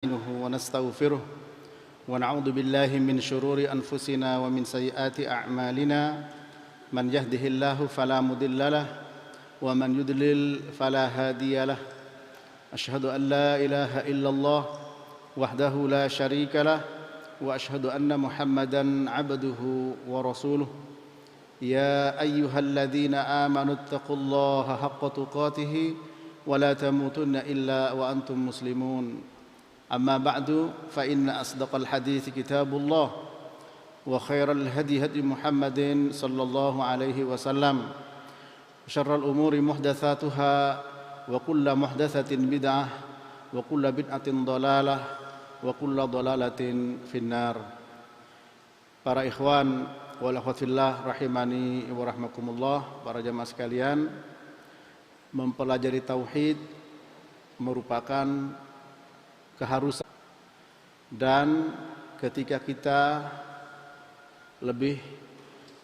نستعينه ونستغفره ونعوذ بالله من شرور أنفسنا ومن سيئات أعمالنا من يهده الله فلا مضل له ومن يضلل فلا هادي له أشهد أن لا إله إلا الله وحده لا شريك له وأشهد أن محمدا عبده ورسوله يا أيها الذين آمنوا اتقوا الله حق تقاته ولا تموتن إلا وأنتم مسلمون أما بعد فإن أصدق الحديث كتاب الله وخير الهدي هدي محمد صلى الله عليه وسلم وشر الأمور محدثاتها وكل محدثة بدعة وكل بدعة ضلالة وكل ضلالة في النار. Para ikhwan wal akhwat fillah rahimani wa rahmakumullah, para jamaah sekalian, mempelajari tauhid merupakan keharusan, dan ketika kita lebih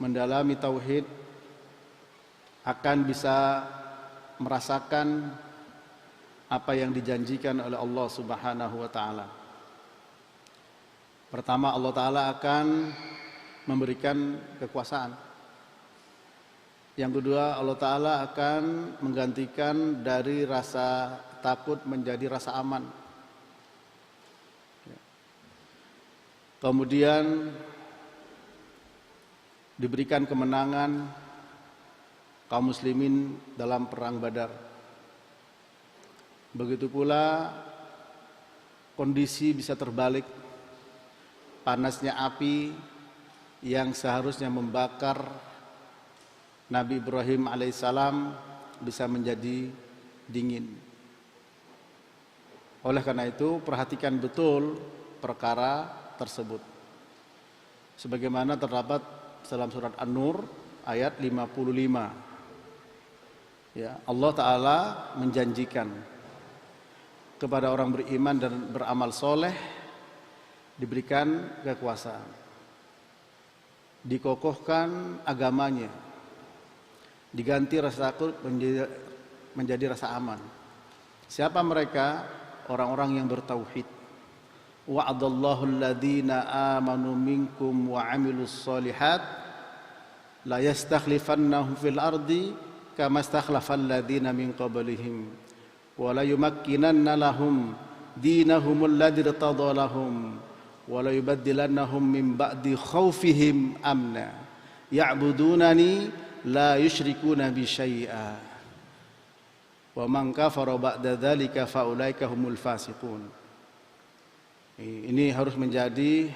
mendalami tauhid akan bisa merasakan apa yang dijanjikan oleh Allah Subhanahu wa taala. Pertama, Allah taala akan memberikan kekuasaan. Yang kedua, Allah taala akan menggantikan dari rasa takut menjadi rasa aman. Kemudian diberikan kemenangan kaum muslimin dalam perang Badar. Begitu pula kondisi bisa terbalik. Panasnya api yang seharusnya membakar Nabi Ibrahim alaihissalam bisa menjadi dingin. Oleh karena itu, perhatikan betul perkara tersebut. Sebagaimana terdapat dalam surat An-Nur ayat 55. Ya, Allah taala menjanjikan kepada orang beriman dan beramal soleh diberikan kekuasaan, dikokohkan agamanya, diganti rasa takut menjadi rasa aman. Siapa mereka? Orang-orang yang bertauhid. Wa'adallahu alladhina amanu minkum wa 'amilus shalihat la yastakhlifannahum fil ardi kama istakhlafal ladzina min qablihim wa la yumakkinanna lahum dinahum alladzi irtada lahum wa la yubaddilannahum min ba'di khaufihim amna ya'budunani la yusyrikuna bi syai'a wa man kafara ba'da dzalika fa ulaika humul fasiqun. Ini harus menjadi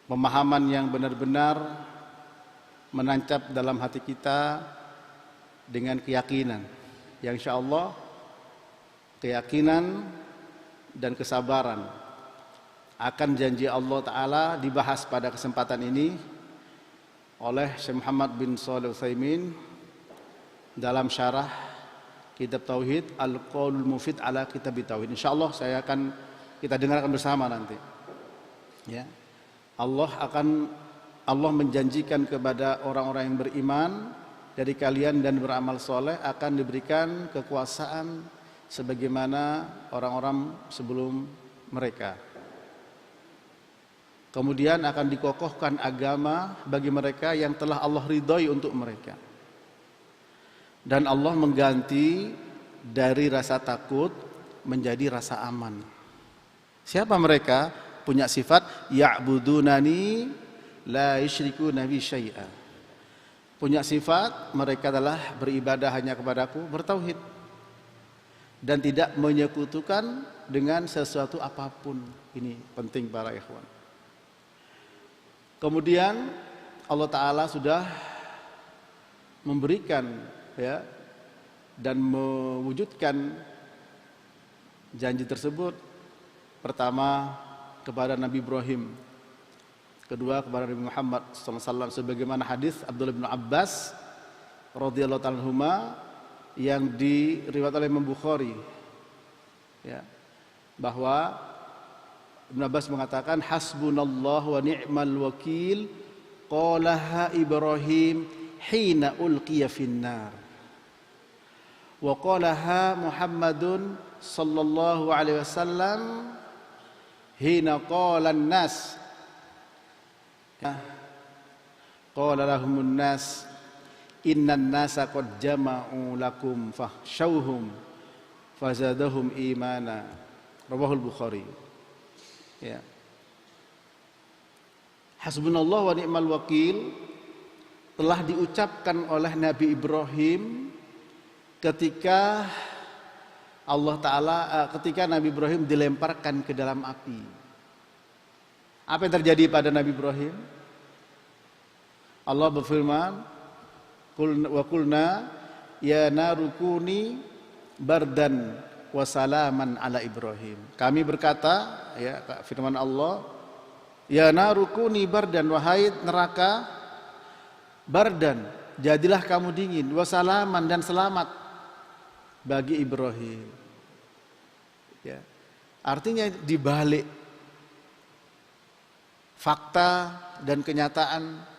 pemahaman yang benar-benar menancap dalam hati kita dengan keyakinan yang insyaallah keyakinan dan kesabaran akan janji Allah Ta'ala dibahas pada kesempatan ini oleh Syekh Muhammad bin Shalih Al-Utsaimin dalam syarah Kitab Tauhid, Al-Qaulul Mufid ala Kitab Tauhid. Insyaallah kita dengarkan bersama nanti. Ya. Allah menjanjikan kepada orang-orang yang beriman dari kalian dan beramal soleh akan diberikan kekuasaan sebagaimana orang-orang sebelum mereka. Kemudian akan dikokohkan agama bagi mereka yang telah Allah ridhoi untuk mereka. Dan Allah mengganti dari rasa takut menjadi rasa aman. Siapa mereka? Punya sifat ya'budunani la yusyrikuna bi syai'a. Punya sifat mereka adalah beribadah hanya kepadaku, bertauhid dan tidak menyekutukan dengan sesuatu apapun. Ini penting para ikhwan. Kemudian Allah Ta'ala sudah memberikan dan mewujudkan janji tersebut. Pertama kepada Nabi Ibrahim, kedua kepada Nabi Muhammad SAW, sebagaimana hadis Abdullah bin Abbas radhiyallahu ta'ala anhuma yang diriwayatkan oleh Imam Bukhari, bahwa Ibn Abbas mengatakan hasbunallahu wa ni'mal wakil qalaha Ibrahim hina ulqiya finnar wa qalaha Muhammadun sallallahu alaihi wasallam hina qala an-nas qala lahumun nas innan nasa qad jama'u lakum fakhshawhum fazadahum imana. Rawahul Bukhari. Ya. Hasbunallah wa ni'mal wakil telah diucapkan oleh Nabi Ibrahim ketika ketika Nabi Ibrahim dilemparkan ke dalam api. Apa yang terjadi pada Nabi Ibrahim? Allah berfirman, wa qulna ya narukuni bardan wa salaman ala Ibrahim. Kami berkata, ya firman Allah, ya narukuni bardan, wahai neraka, bardan, jadilah kamu dingin, wa salaman, dan selamat bagi Ibrahim. Ya. Artinya dibalik fakta dan kenyataan,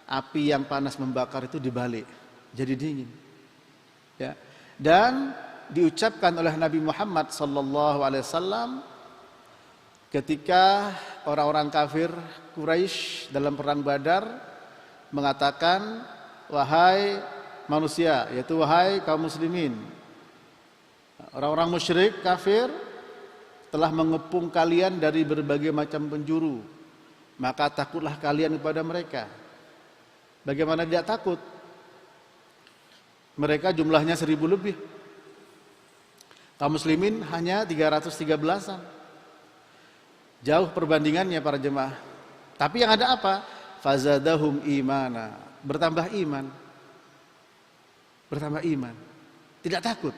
api yang panas membakar itu dibalik jadi dingin. Ya. Dan diucapkan oleh Nabi Muhammad sallallahu alaihi wasallam ketika orang-orang kafir Quraisy dalam perang Badar mengatakan, wahai manusia, yaitu wahai kaum muslimin, orang-orang musyrik kafir telah mengepung kalian dari berbagai macam penjuru, maka takutlah kalian kepada mereka. Bagaimana tidak takut? Mereka jumlahnya 1000 lebih. Kaum muslimin hanya 313-an. Jauh perbandingannya para jemaah. Tapi yang ada apa? Fazadahum imana. Bertambah iman. Bertambah iman. Tidak takut.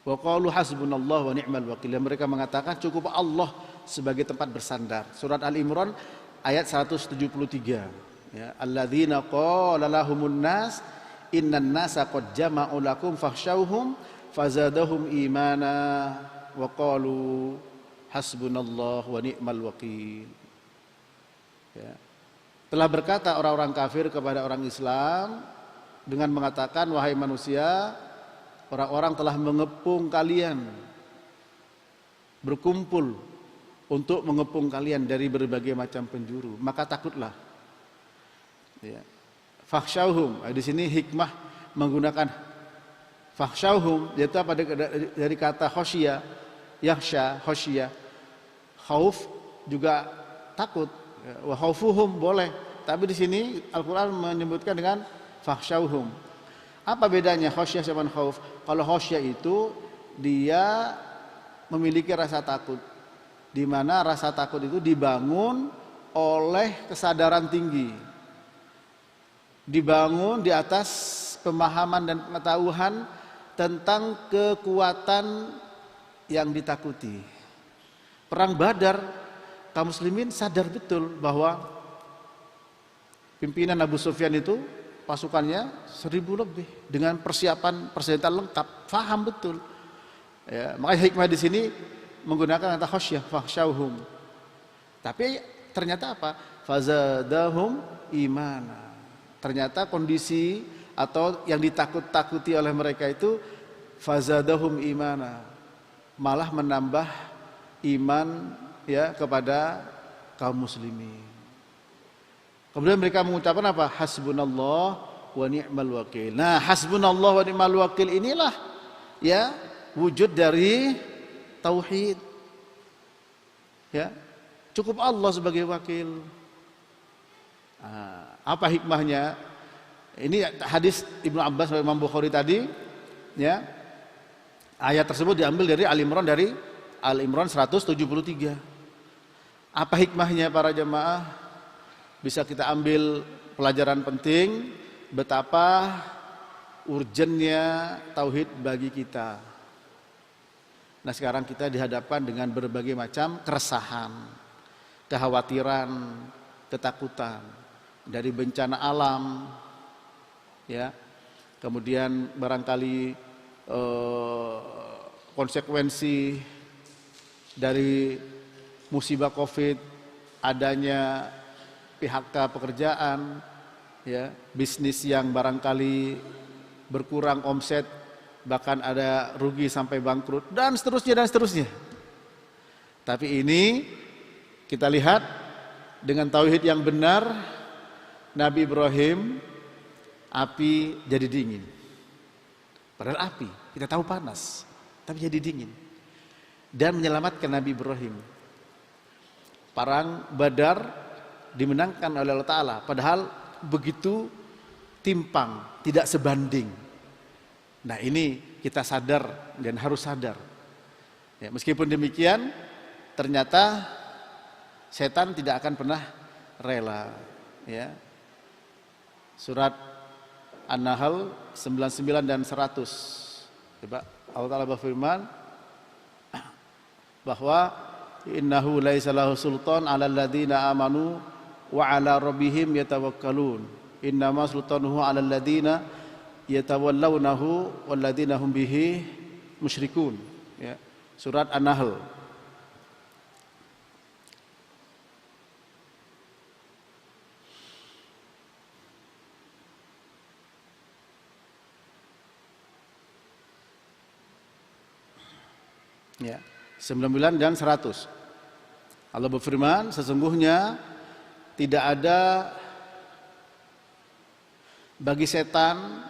Wa qalu hasbunallah wa ni'mal wakil. Mereka mengatakan cukup Allah sebagai tempat bersandar. Surat Al-Imran ayat 173. Ya, alladzina qala lahumun nas innan nasa qad jama'u lakum fakhshawhum fazadahum imana wa qalu hasbunallah wa ni'mal wakil. Ya. Telah berkata orang-orang kafir kepada orang Islam dengan mengatakan, wahai manusia, orang-orang telah mengepung kalian, berkumpul untuk mengepung kalian dari berbagai macam penjuru, maka takutlah. Ya. Fakhshawhum, di sini hikmah menggunakan fakhshawhum, yaitu apa, dari kata khosyah, yakhsha, khosyah. Khauf juga takut, wa khaufuhum boleh, tapi di sini Al-Qur'an menyebutkan dengan fakhshawhum. Apa bedanya khosyah sama khauf? Kalau khosyah itu dia memiliki rasa takut, di mana rasa takut itu dibangun oleh kesadaran tinggi, dibangun di atas pemahaman dan pengetahuan tentang kekuatan yang ditakuti. Perang Badar, kaum muslimin sadar betul bahwa pimpinan Abu Sufyan itu pasukannya 1000 lebih dengan persiapan persenjataan lengkap, faham betul. Ya, makanya hikmah di sini menggunakan kata khasyah, fakhshawhum. Tapi ternyata apa? Fazadahum imana. Ternyata kondisi atau yang ditakut-takuti oleh mereka itu fazadahum imana, malah menambah iman ya kepada kaum muslimin. Kemudian mereka mengucapkan apa? Hasbunallah wa ni'mal wakil. Nah, hasbunallah wa ni'mal wakil inilah ya wujud dari tauhid. Ya, cukup Allah sebagai wakil. Apa hikmahnya? Ini hadis Ibnu Abbas dan Imam Bukhari tadi, ya. Ayat tersebut diambil dari Al-Imran 173. Apa hikmahnya para jemaah? Bisa kita ambil pelajaran penting betapa urgennya tauhid bagi kita. Nah, sekarang kita dihadapkan dengan berbagai macam keresahan, kekhawatiran, ketakutan dari bencana alam, ya, kemudian barangkali konsekuensi dari musibah COVID, adanya PHK pekerjaan, ya, bisnis yang barangkali berkurang omset bahkan ada rugi sampai bangkrut dan seterusnya dan seterusnya. Tapi ini kita lihat dengan tauhid yang benar, Nabi Ibrahim api jadi dingin. Padahal api kita tahu panas, tapi jadi dingin. Dan menyelamatkan Nabi Ibrahim. Perang Badar dimenangkan oleh Allah Ta'ala, padahal begitu timpang, tidak sebanding. Nah ini kita sadar dan harus sadar. Ya, meskipun demikian, ternyata setan tidak akan pernah rela. Ya. Surat An-Nahl 99 dan 100. Coba Allah Ta'ala berfirman bahwa innahu laisa lahu sultan 'alal ladzina amanu wa 'ala rabbihim yatawakkalun. Innama sultanuhu 'alal ladzina yatawallawnahu wal ladzina hum bihi musyrikun. Ya. Surat An-Nahl. Ya, 99 dan 100. Allah berfirman, sesungguhnya tidak ada bagi setan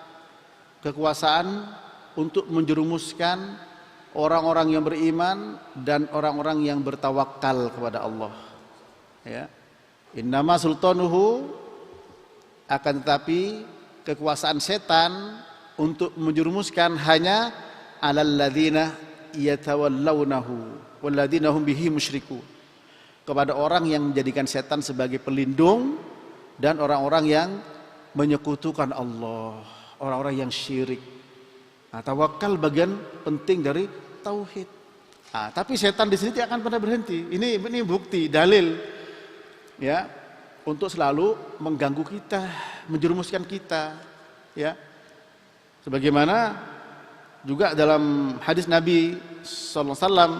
kekuasaan untuk menjerumuskan orang-orang yang beriman dan orang-orang yang bertawakal kepada Allah. Ya. Innama sultanuhu, akan tetapi kekuasaan setan untuk menjerumuskan hanya alal ladzina yatawallawnahu walladzina hum bihi musyriku, kepada orang yang menjadikan setan sebagai pelindung dan orang-orang yang menyekutukan Allah, orang-orang yang syirik. Nah, tawakal bagian penting dari tauhid. Nah, tapi setan di sini tidak akan pernah berhenti. Ini bukti, dalil, ya, untuk selalu mengganggu kita, menjerumuskan kita, ya. Sebagaimana juga dalam hadis Nabi sallallahu alaihi wasallam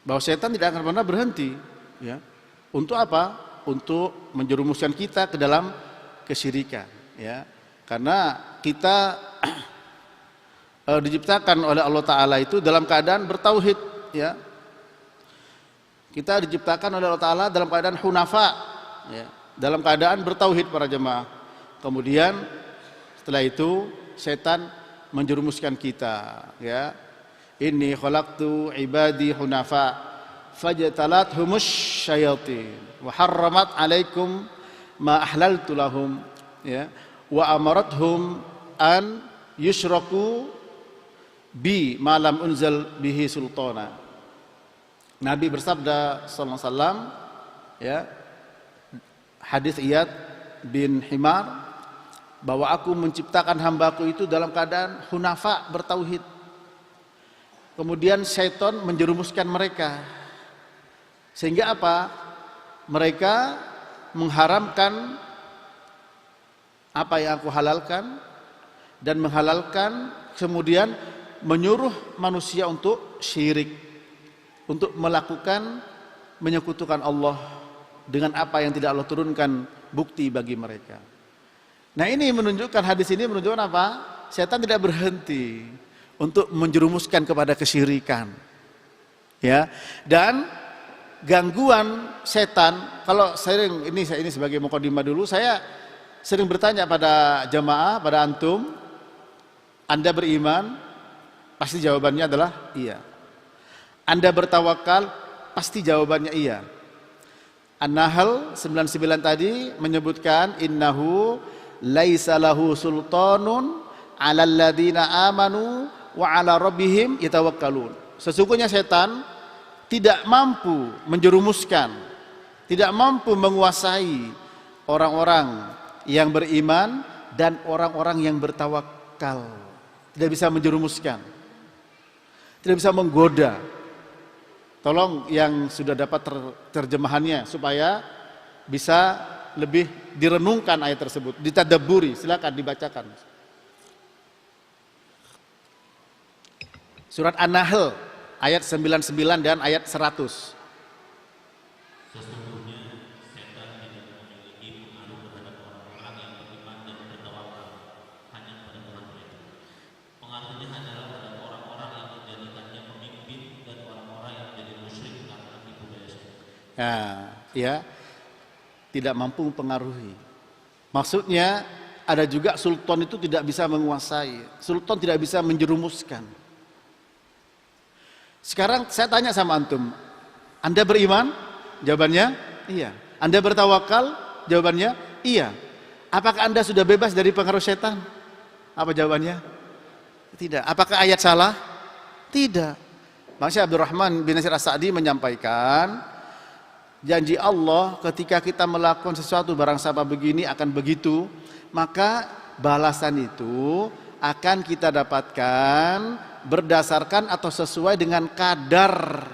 bahwa setan tidak akan pernah berhenti, ya. Untuk apa? Untuk menjerumuskan kita ke dalam kesyirikan, ya. Karena kita diciptakan oleh Allah Ta'ala itu dalam keadaan bertauhid, ya. Kita diciptakan oleh Allah Ta'ala dalam keadaan hunafa, ya, dalam keadaan bertauhid para jemaah. Kemudian setelah itu setan menjerumuskan kita, ya. Inni khalaqtu ibadi hunafa fajtalathumush syayatin wa harramat alaikum ma ahlaltu lahum, ya, wa amarathum an yusyraku bi ma lam unzal bihi sultana. Nabi bersabda sallallahu alaihi wasallam, ya, hadis Iyad bin Himar, bahwa aku menciptakan hambaku itu dalam keadaan hunafa, bertauhid. Kemudian syaitan menjerumuskan mereka. Sehingga apa? Mereka mengharamkan apa yang aku halalkan dan menghalalkan, kemudian menyuruh manusia untuk syirik, untuk melakukan menyekutukan Allah dengan apa yang tidak Allah turunkan bukti bagi mereka. Nah, ini menunjukkan, hadis ini menunjukkan apa? Setan tidak berhenti untuk menjerumuskan kepada kesyirikan, ya. Dan gangguan setan, kalau sering ini sebagai mukadimah dulu, saya sering bertanya pada jamaah, pada antum, Anda beriman? Pasti jawabannya adalah iya. Anda bertawakal? Pasti jawabannya iya. An-Nahl 99 tadi menyebutkan innahu laisa lahu sultanun 'alal ladzina amanu wa 'ala rabbihim yatawakkalun. Sesungguhnya setan tidak mampu menjerumuskan, tidak mampu menguasai orang-orang yang beriman dan orang-orang yang bertawakal. Tidak bisa menjerumuskan, tidak bisa menggoda. Tolong yang sudah dapat terjemahannya supaya bisa lebih direnungkan ayat tersebut, ditadabburi, silakan dibacakan. Surat An-Nahl ayat 99 dan ayat 100. Sesungguhnya setan Nah, ya, tidak mampu mempengaruhi. Maksudnya ada juga sultan itu tidak bisa menguasai, sultan tidak bisa menjerumuskan. Sekarang saya tanya sama antum, Anda beriman? Jawabannya iya. Anda bertawakal? Jawabannya iya. Apakah Anda sudah bebas dari pengaruh setan? Apa jawabannya? Tidak. Apakah ayat salah? Tidak. Masya Abdurrahman bin Nasir As-Sa'di menyampaikan, janji Allah ketika kita melakukan sesuatu barang siapa begini akan begitu, maka balasan itu akan kita dapatkan berdasarkan atau sesuai dengan kadar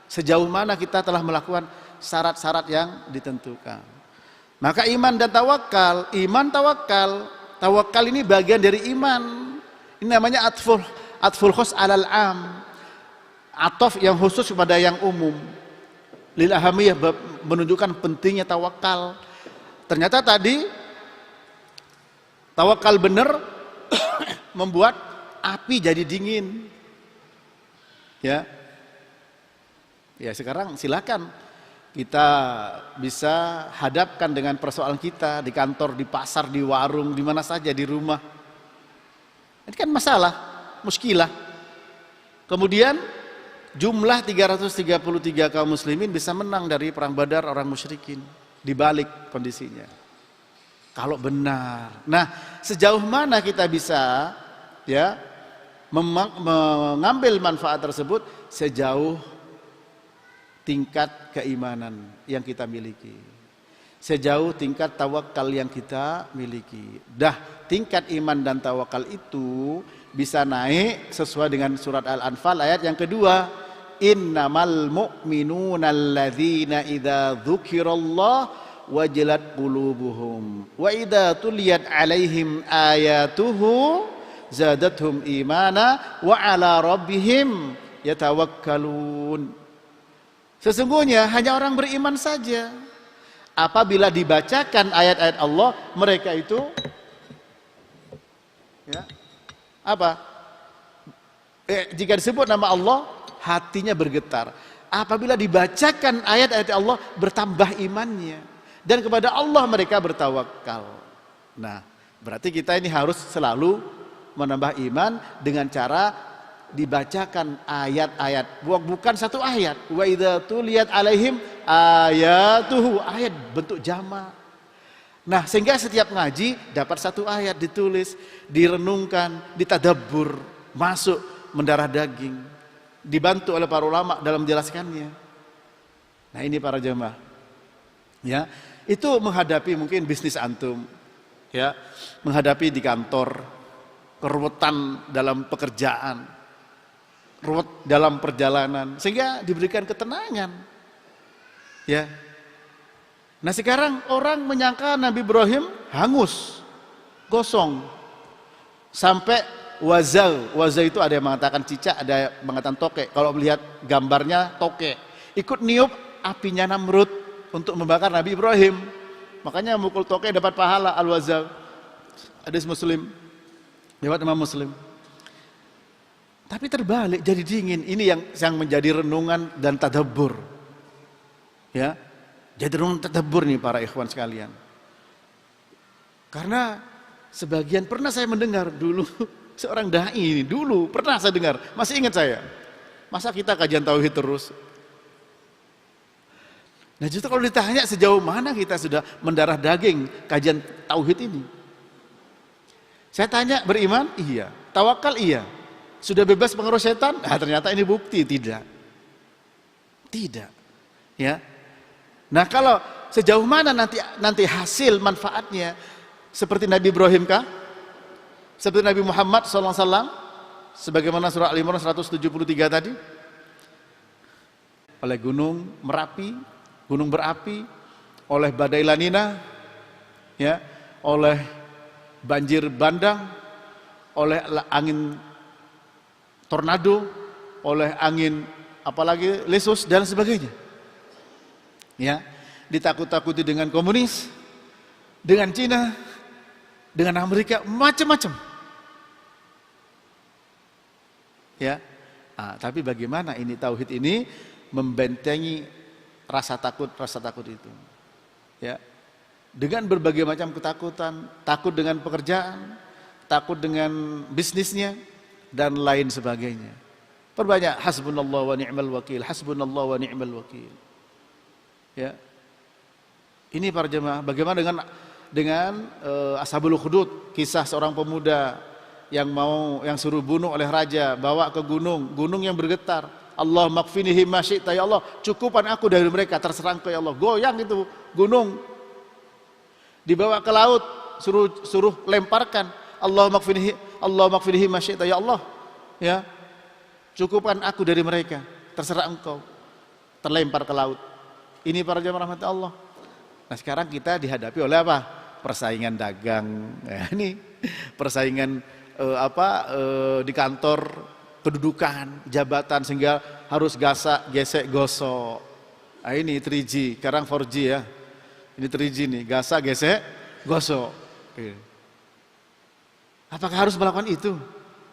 sejauh mana kita telah melakukan syarat-syarat yang ditentukan. Maka iman dan tawakal, tawakal ini bagian dari iman. Ini namanya atful khos alal am, atof yang khusus kepada yang umum. Lil ahamiyah, menunjukkan pentingnya tawakal. Ternyata tadi tawakal benar membuat api jadi dingin. Ya. Ya, sekarang silakan kita bisa hadapkan dengan persoalan kita di kantor, di pasar, di warung, di mana saja, di rumah. Ini kan masalah, muskilah. Kemudian jumlah 333 kaum muslimin bisa menang dari perang Badar orang musyrikin, dibalik kondisinya. Kalau benar. Nah, sejauh mana kita bisa ya mengambil manfaat tersebut sejauh tingkat keimanan yang kita miliki, sejauh tingkat tawakal yang kita miliki. Tingkat iman dan tawakal itu bisa naik sesuai dengan surat Al-Anfal ayat yang kedua, innamal mu'minuna alladzina idza dzukirallah wajilat qulubuhum wa idza tuliyat alaihim ayatuhu zadatuhum imana wa ala rabbihim yatawakkalun. Sesungguhnya hanya orang beriman saja apabila dibacakan ayat-ayat Allah, mereka itu ya, apa? Jika disebut nama Allah, hatinya bergetar. Apabila dibacakan ayat-ayat Allah, bertambah imannya. Dan kepada Allah mereka bertawakal. Nah, berarti kita ini harus selalu menambah iman dengan cara dibacakan ayat-ayat. Bukan satu ayat. Wa idza tuliyat alaihim ayatuhu, ayat bentuk jamak. Nah, sehingga setiap ngaji dapat satu ayat ditulis, direnungkan, ditadabbur, masuk mendarah daging, dibantu oleh para ulama dalam menjelaskannya. Nah, ini para jemaah. Ya, itu menghadapi mungkin bisnis antum, ya, menghadapi di kantor, keruwetan dalam pekerjaan, ruwet dalam perjalanan, sehingga diberikan ketenangan. Ya. Nah, sekarang orang menyangka Nabi Ibrahim hangus, gosong, sampai wazal itu ada yang mengatakan cicak, ada yang mengatakan tokek. Kalau melihat gambarnya tokek, ikut niup apinya Namrud untuk membakar Nabi Ibrahim. Makanya mukul tokek dapat pahala al-wazal. Hadis Muslim, lewat Imam Muslim. Tapi terbalik jadi dingin. Ini yang menjadi renungan dan tadabbur. Ya. Jadi renungan tadabbur nih para ikhwan sekalian. Karena sebagian pernah saya mendengar dulu seorang dai ini, dulu pernah saya dengar, masih ingat saya. Masa kita kajian tauhid terus? Nah, justru kalau ditanya sejauh mana kita sudah mendarah daging kajian tauhid ini. Saya tanya, beriman? Iya. Tawakal? Iya. Sudah bebas pengaruh setan? Nah, ternyata ini bukti tidak. Tidak. Ya. Nah, kalau sejauh mana nanti hasil manfaatnya, seperti Nabi Ibrahim kah? Seperti Nabi Muhammad SAW, sebagaimana surah Al-Imran 173 tadi, oleh gunung Merapi, gunung berapi, oleh badai lanina, ya, oleh banjir bandang, oleh angin tornado, oleh angin apalagi lesus dan sebagainya. Ya, ditakut-takuti dengan komunis, dengan Cina, dengan Amerika, macam-macam. Ya, tapi bagaimana ini tauhid ini membentengi rasa takut itu. Ya. Dengan berbagai macam ketakutan, takut dengan pekerjaan, takut dengan bisnisnya dan lain sebagainya. Perbanyak hasbunallah wa ni'mal wakil, hasbunallah wa ni'mal wakil. Ya. Ini para jemaah, bagaimana dengan Ashabul Ukhdud, kisah seorang pemuda yang suruh bunuh oleh raja, bawa ke gunung yang bergetar. Allah makfinihi ma syi'ta, ya Allah, cukupan aku dari mereka, terserah Engkau ya Allah. Goyang itu gunung. Dibawa ke laut, suruh lemparkan. Allah makfinihi ma syi'ta, ya Allah. Ya. Cukupan aku dari mereka, terserah Engkau. Terlempar ke laut. Ini para jemaah rahmat Allah. Nah, sekarang kita dihadapi oleh apa? Persaingan dagang. Ya, ini persaingan di kantor, kedudukan, jabatan, sehingga harus gesek, gosok. Nah, ini 3G, sekarang 4G ya. Ini 3G nih, gasak, gesek, gosok. Apakah harus melakukan itu?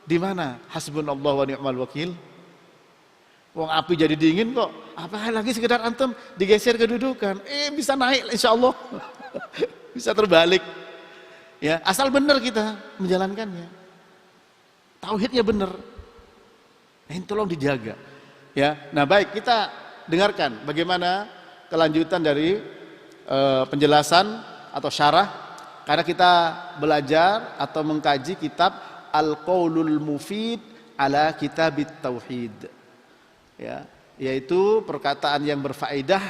Di mana? Hasbunallah wa ni'mal wakil. Wong api jadi dingin kok. Apakah lagi sekedar antum digeser kedudukan? Bisa naik insyaallah. Bisa terbalik. Ya, asal benar kita menjalankannya. Tauhidnya benar. Ini tolong dijaga. Ya. Nah, baik, kita dengarkan bagaimana kelanjutan dari penjelasan atau syarah, karena kita belajar atau mengkaji kitab Al-Qaulul Mufid ala Kitabit Tauhid. Ya, yaitu perkataan yang berfaedah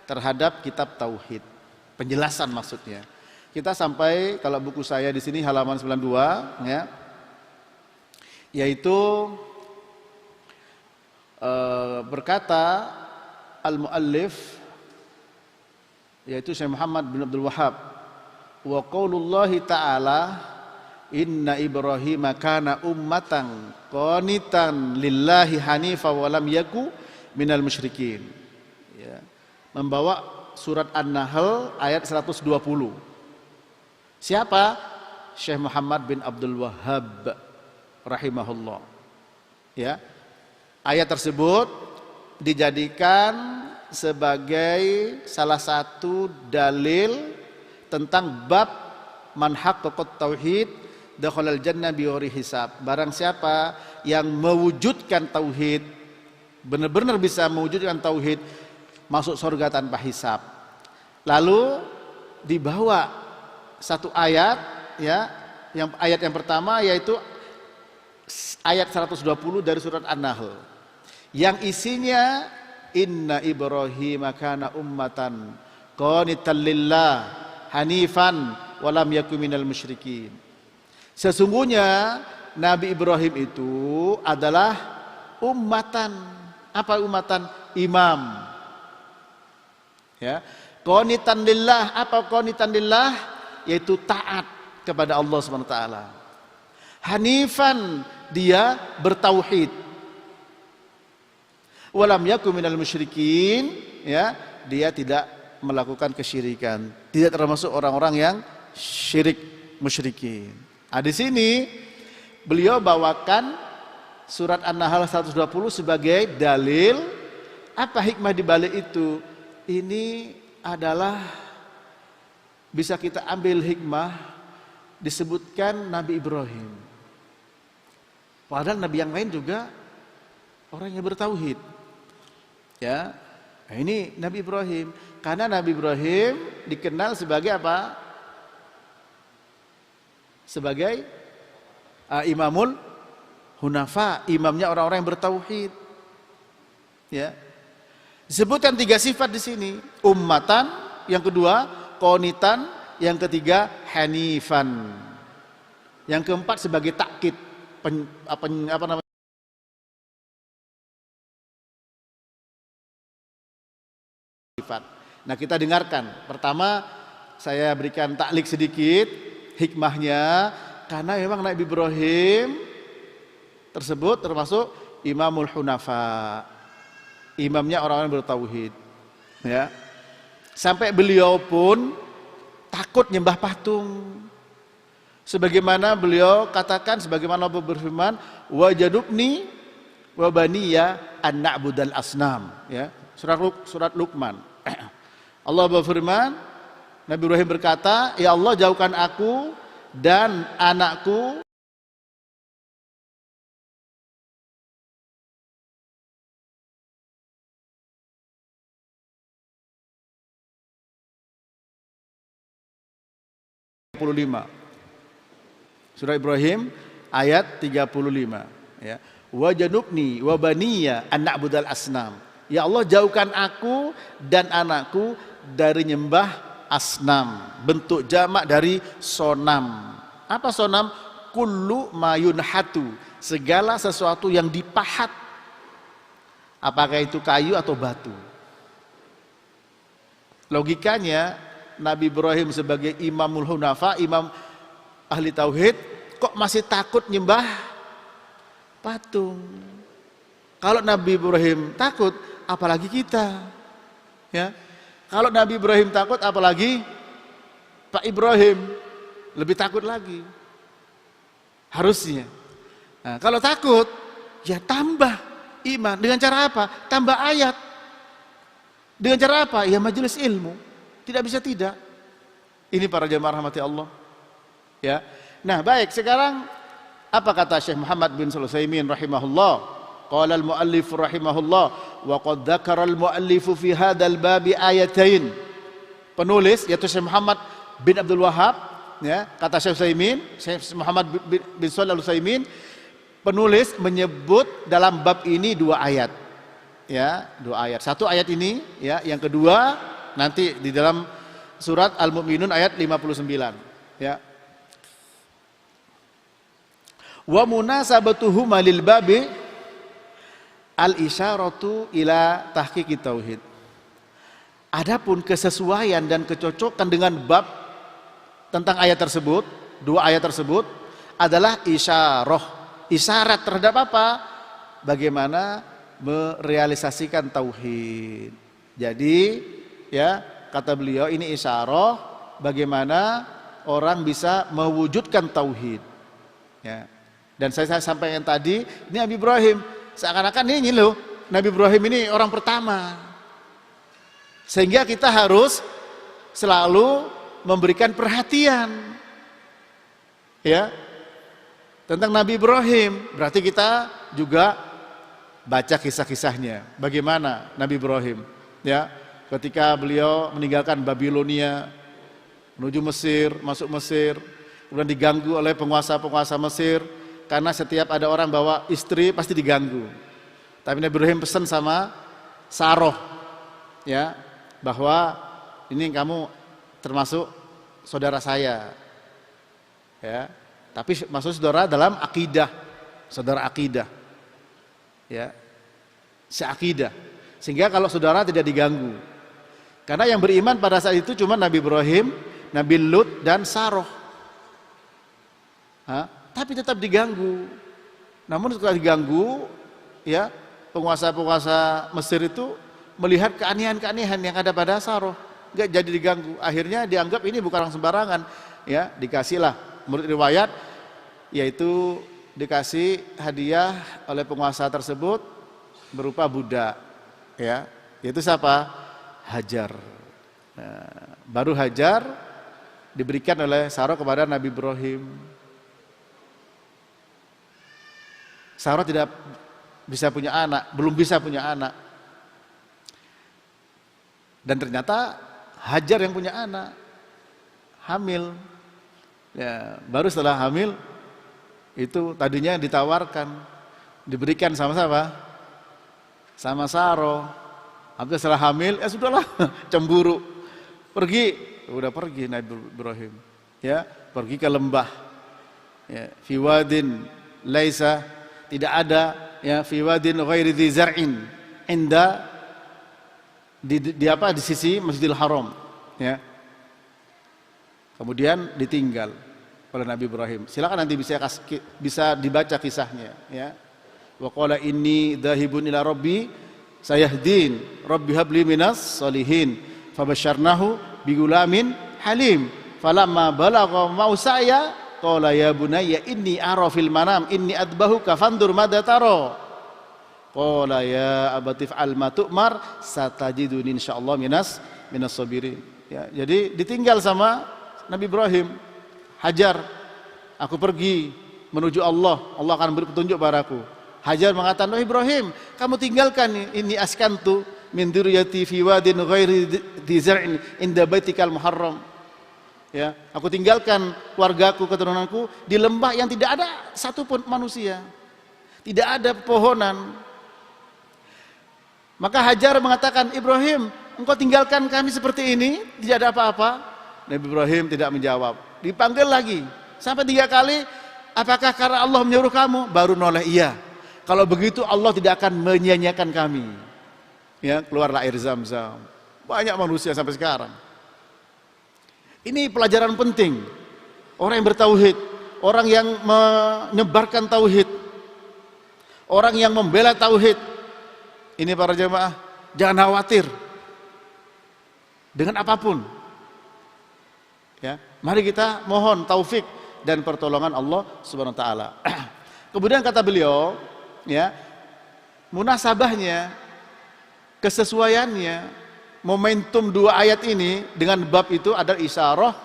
terhadap kitab tauhid. Penjelasan maksudnya. Kita sampai, kalau buku saya di sini halaman 92 ya. Yaitu berkata al-muallif, yaitu Syekh Muhammad bin Abdul Wahhab, wa qaulullahi ta'ala inna Ibrahim kana ummatan qanitan lillahi hanifa wa lam yaku minal musyrikin. Ya. Membawa surat An-Nahl ayat 120. Siapa? Syekh Muhammad bin Abdul Wahhab rahimahullah. Ya. Ayat tersebut dijadikan sebagai salah satu dalil tentang bab man haqqaqat tauhid dakhalal jannah bighairi hisab. Barang siapa yang mewujudkan tauhid, benar-benar bisa mewujudkan tauhid, masuk surga tanpa hisab. Lalu dibawa satu ayat, ya, ayat yang pertama yaitu ayat 120 dari surat An-Nahl, yang isinya inna Ibrahim kana ummatan qanitan lillah hanifan wa lam yakun minal musyrikin. Sesungguhnya Nabi Ibrahim itu adalah ummatan. Apa ummatan? Imam. Ya. Qanitan lillah. Apa qanitan lillah? Yaitu taat kepada Allah Subhanahu wa taala. Hanifan, dia bertauhid. Walam yakun minal musyrikin, ya, dia tidak melakukan kesyirikan, tidak termasuk orang-orang yang syirik musyrikin. Nah, di sini beliau bawakan surat An-Nahl 120 sebagai dalil. Apa hikmah di balik itu? Ini adalah bisa kita ambil hikmah, disebutkan Nabi Ibrahim. Padahal nabi yang lain juga orang yang bertauhid. Ya. Nah, ini Nabi Ibrahim, karena Nabi Ibrahim dikenal sebagai apa? Sebagai imamul hunafa, imamnya orang-orang yang bertauhid. Ya. Disebutkan 3 sifat di sini. Ummatan, yang kedua qanitan, yang ketiga hanifan. Yang keempat sebagai takkid, apa namanya? Sifat. Nah, kita dengarkan. Pertama, saya berikan taklik sedikit. Hikmahnya, karena memang Nabi Ibrahim tersebut termasuk imamul hunafa, imamnya orang-orang bertauhid. Ya. Sampai beliau pun takut nyembah patung. Sebagaimana beliau katakan, sebagaimana Allah berfirman, wajadubni wa baniya an na'budal asnam. Ya. Surat Luqman. Allah berfirman, Nabi Ibrahim berkata, "Ya Allah, jauhkan aku dan anakku Surah Ibrahim ayat 35 ya. Wa janubni wa baniya an na'budal asnam. Ya Allah, jauhkan aku dan anakku dari nyembah asnam. Bentuk jamak dari sonam. Apa sonam? Kullu mayunhatu, segala sesuatu yang dipahat. Apakah itu kayu atau batu? Logikanya Nabi Ibrahim sebagai imamul hunafa, imam ahli tauhid, kok masih takut nyembah patung? Kalau Nabi Ibrahim takut, apalagi kita, ya. Kalau Nabi Ibrahim takut, apalagi Pak Ibrahim lebih takut lagi. Harusnya. Nah, kalau takut, ya tambah iman. Dengan cara apa? Tambah ayat. Dengan cara apa? Ya majelis ilmu. Tidak bisa tidak. Ini para jemaah rahmati Allah. Ya. Nah, baik, sekarang apa kata Syekh Muhammad bin Shalih Al-Utsaimin rahimahullah? Qala al-muallif rahimahullah wa qad dzakara al-muallif fi hadzal babi ayatain. Penulis yaitu Syekh Muhammad bin Abdul Wahhab, ya, kata Syekh Utsaimin, Syekh Muhammad bin Shalih Al-Utsaimin, penulis menyebut dalam bab ini dua ayat. Ya, dua ayat. Satu ayat ini, ya, yang kedua nanti di dalam surat Al-Mu'minun ayat 59, ya. Wa munasabatuhuma lil babi al-isyaratu ila tahqiqi tauhid. Adapun kesesuaian dan kecocokan dengan bab tentang ayat tersebut, dua ayat tersebut adalah isyarah, isyarat terhadap apa? Bagaimana merealisasikan tauhid. Jadi, ya, kata beliau ini isyarah bagaimana orang bisa mewujudkan tauhid. Ya. Dan saya sampaikan tadi, ini Nabi Ibrahim, seakan-akan ini loh, Nabi Ibrahim ini orang pertama. Sehingga kita harus selalu memberikan perhatian, ya, tentang Nabi Ibrahim. Berarti kita juga baca kisah-kisahnya. Bagaimana Nabi Ibrahim, ya, ketika beliau meninggalkan Babilonia menuju Mesir, masuk Mesir, kemudian diganggu oleh penguasa-penguasa Mesir. Karena setiap ada orang bawa istri pasti diganggu. Tapi Nabi Ibrahim pesan sama Saroh, ya, bahwa ini kamu termasuk saudara saya, ya. Tapi maksud saudara dalam akidah, saudara akidah, ya, seakidah. Sehingga kalau saudara tidak diganggu. Karena yang beriman pada saat itu cuma Nabi Ibrahim, Nabi Lut dan Saroh. Tapi tetap diganggu. Namun setelah diganggu, ya, penguasa-penguasa Mesir itu melihat keanehan-keanehan yang ada pada Saroh, nggak jadi diganggu. Akhirnya dianggap ini bukan orang sembarangan, ya, dikasihlah menurut riwayat, yaitu dikasih hadiah oleh penguasa tersebut berupa budak, ya, yaitu siapa? Hajar. Nah, baru Hajar diberikan oleh Saroh kepada Nabi Ibrahim. Saroh tidak bisa punya anak, belum bisa punya anak. Dan ternyata Hajar yang punya anak, hamil. Ya, baru setelah hamil itu tadinya ditawarkan, diberikan sama siapa? Sama Saroh. Habis setelah hamil, ya sudahlah, cemburu. Pergi, udah pergi Nabi Ibrahim. Ya, pergi ke lembah. Ya, fi wadin laisa, tidak ada, ya, fi wadin ghairi dzi zar'in inda di apa, di sisi Masjidil Haram, ya. Kemudian ditinggal oleh Nabi Ibrahim. Silakan nanti bisa dibaca kisahnya, ya. Wa qala inni dzahibun ila rabbi sayahdin rabbi habli minas solihin fabasyarnahu bigulamin halim falamma balagha mausaya qala ya bunayya inni ara fil manam inni adbahuka fandur madza tara. Qala ya abati fa'al ma tu'mar satajiduni insyaallah minas sabirin. Ya, jadi ditinggal sama Nabi Ibrahim. Hajar, aku pergi menuju Allah, Allah akan beri petunjuk padaku. Hajar mengatakan, "Oh Ibrahim, kamu tinggalkan ini askantu min dzurriyyati fi wadin ghairi dzi zar'in inda baitikal muharram." Ya, aku tinggalkan keluargaku, keturunanku di lembah yang tidak ada satupun manusia. Tidak ada pepohonan. Maka Hajar mengatakan, "Ibrahim, engkau tinggalkan kami seperti ini, tidak ada apa-apa?" Nabi Ibrahim tidak menjawab. Dipanggil lagi sampai 3 kali, "Apakah karena Allah menyuruh kamu?" Baru noleh, "Iya. Kalau begitu Allah tidak akan menyia-nyiakan kami." Ya, keluarlah air Zam-Zam. Banyak manusia sampai sekarang. Ini pelajaran penting. Orang yang bertauhid, orang yang menyebarkan tauhid, orang yang membela tauhid. Ini para jemaah, jangan khawatir dengan apapun. Ya, mari kita mohon taufik dan pertolongan Allah Subhanahu wa taala. Kemudian kata beliau, ya, munasabahnya, kesesuaiannya, momentum 2 ayat ini dengan bab itu adalah isyarah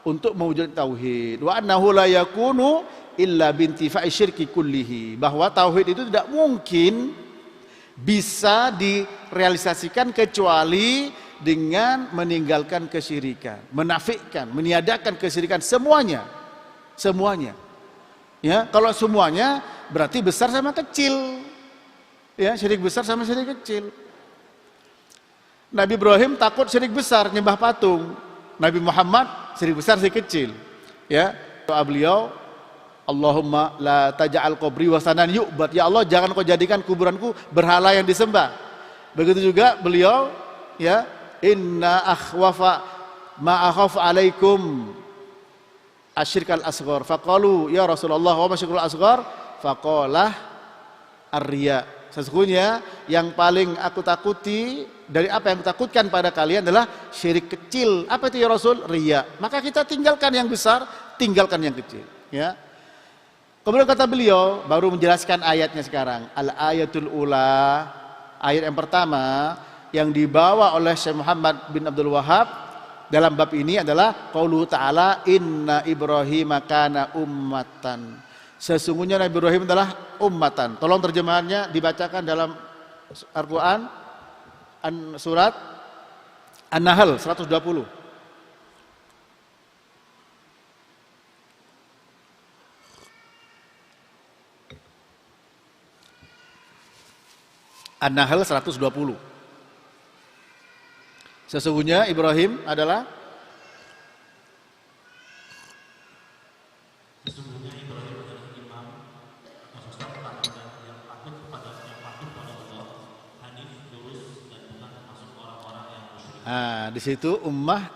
untuk mewujudkan tauhid. Wa annahu la yakunu illa bintifa'i syirki kullihi, bahwa tauhid itu tidak mungkin bisa direalisasikan kecuali dengan meninggalkan kesyirikan, menafikan, meniadakan kesyirikan semuanya. Ya, kalau semuanya berarti besar sama kecil. Ya, syirik besar sama syirik kecil. Nabi Ibrahim takut syirik besar, nyembah patung. Nabi Muhammad syirik besar, syirik kecil. Ya, doa beliau, Allahumma la taj'al qabri wasanan yu'bad. Ya Allah, jangan kau jadikan kuburanku berhala yang disembah. Begitu juga beliau, ya, inna akhwafa ma akhaf alaikum asyirkal asghar. Faqalu ya Rasulullah wa masyirkul asghar? Faqalah ar-riya. Sesungguhnya yang paling aku takuti dari apa yang kutakutkan pada kalian adalah syirik kecil. Apa itu ya Rasul? Riya. Maka kita tinggalkan yang besar, tinggalkan yang kecil. Ya. Kemudian kata beliau, baru menjelaskan ayatnya sekarang. Al-ayatul ula, ayat yang pertama yang dibawa oleh Syekh Muhammad bin Abdul Wahhab dalam bab ini adalah qauluhu ta'ala inna Ibrahim kana ummatan. Sesungguhnya Nabi Ibrahim adalah ummatan. Tolong terjemahannya dibacakan dalam Al-Quran, surat An-Nahl 120. An-Nahl 120. Sesungguhnya Ibrahim adalah imam, sosok teladan yang takut kepada Allah, hanif, lurus, dan bukan termasuk orang-orang yang musyrik. di situ ummah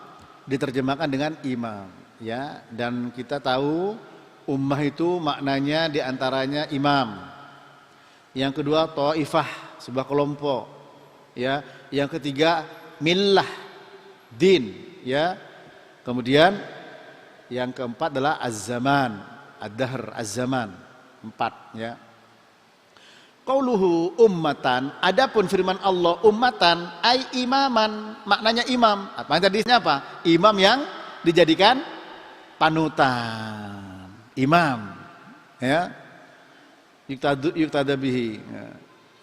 diterjemahkan dengan imam, ya, dan kita tahu ummah itu maknanya diantaranya imam. Yang kedua taifah, sebuah kelompok, ya. Yang ketiga millah, din, ya. Kemudian yang keempat adalah az-zaman, ad-dahr, az-zaman. 4, ya. Qauluhu ummatan, adapun firman Allah ummatan ai imaman, maknanya imam. Apa tadinya apa? Imam yang dijadikan panutan. Imam, ya. Yuktada bihi, ya.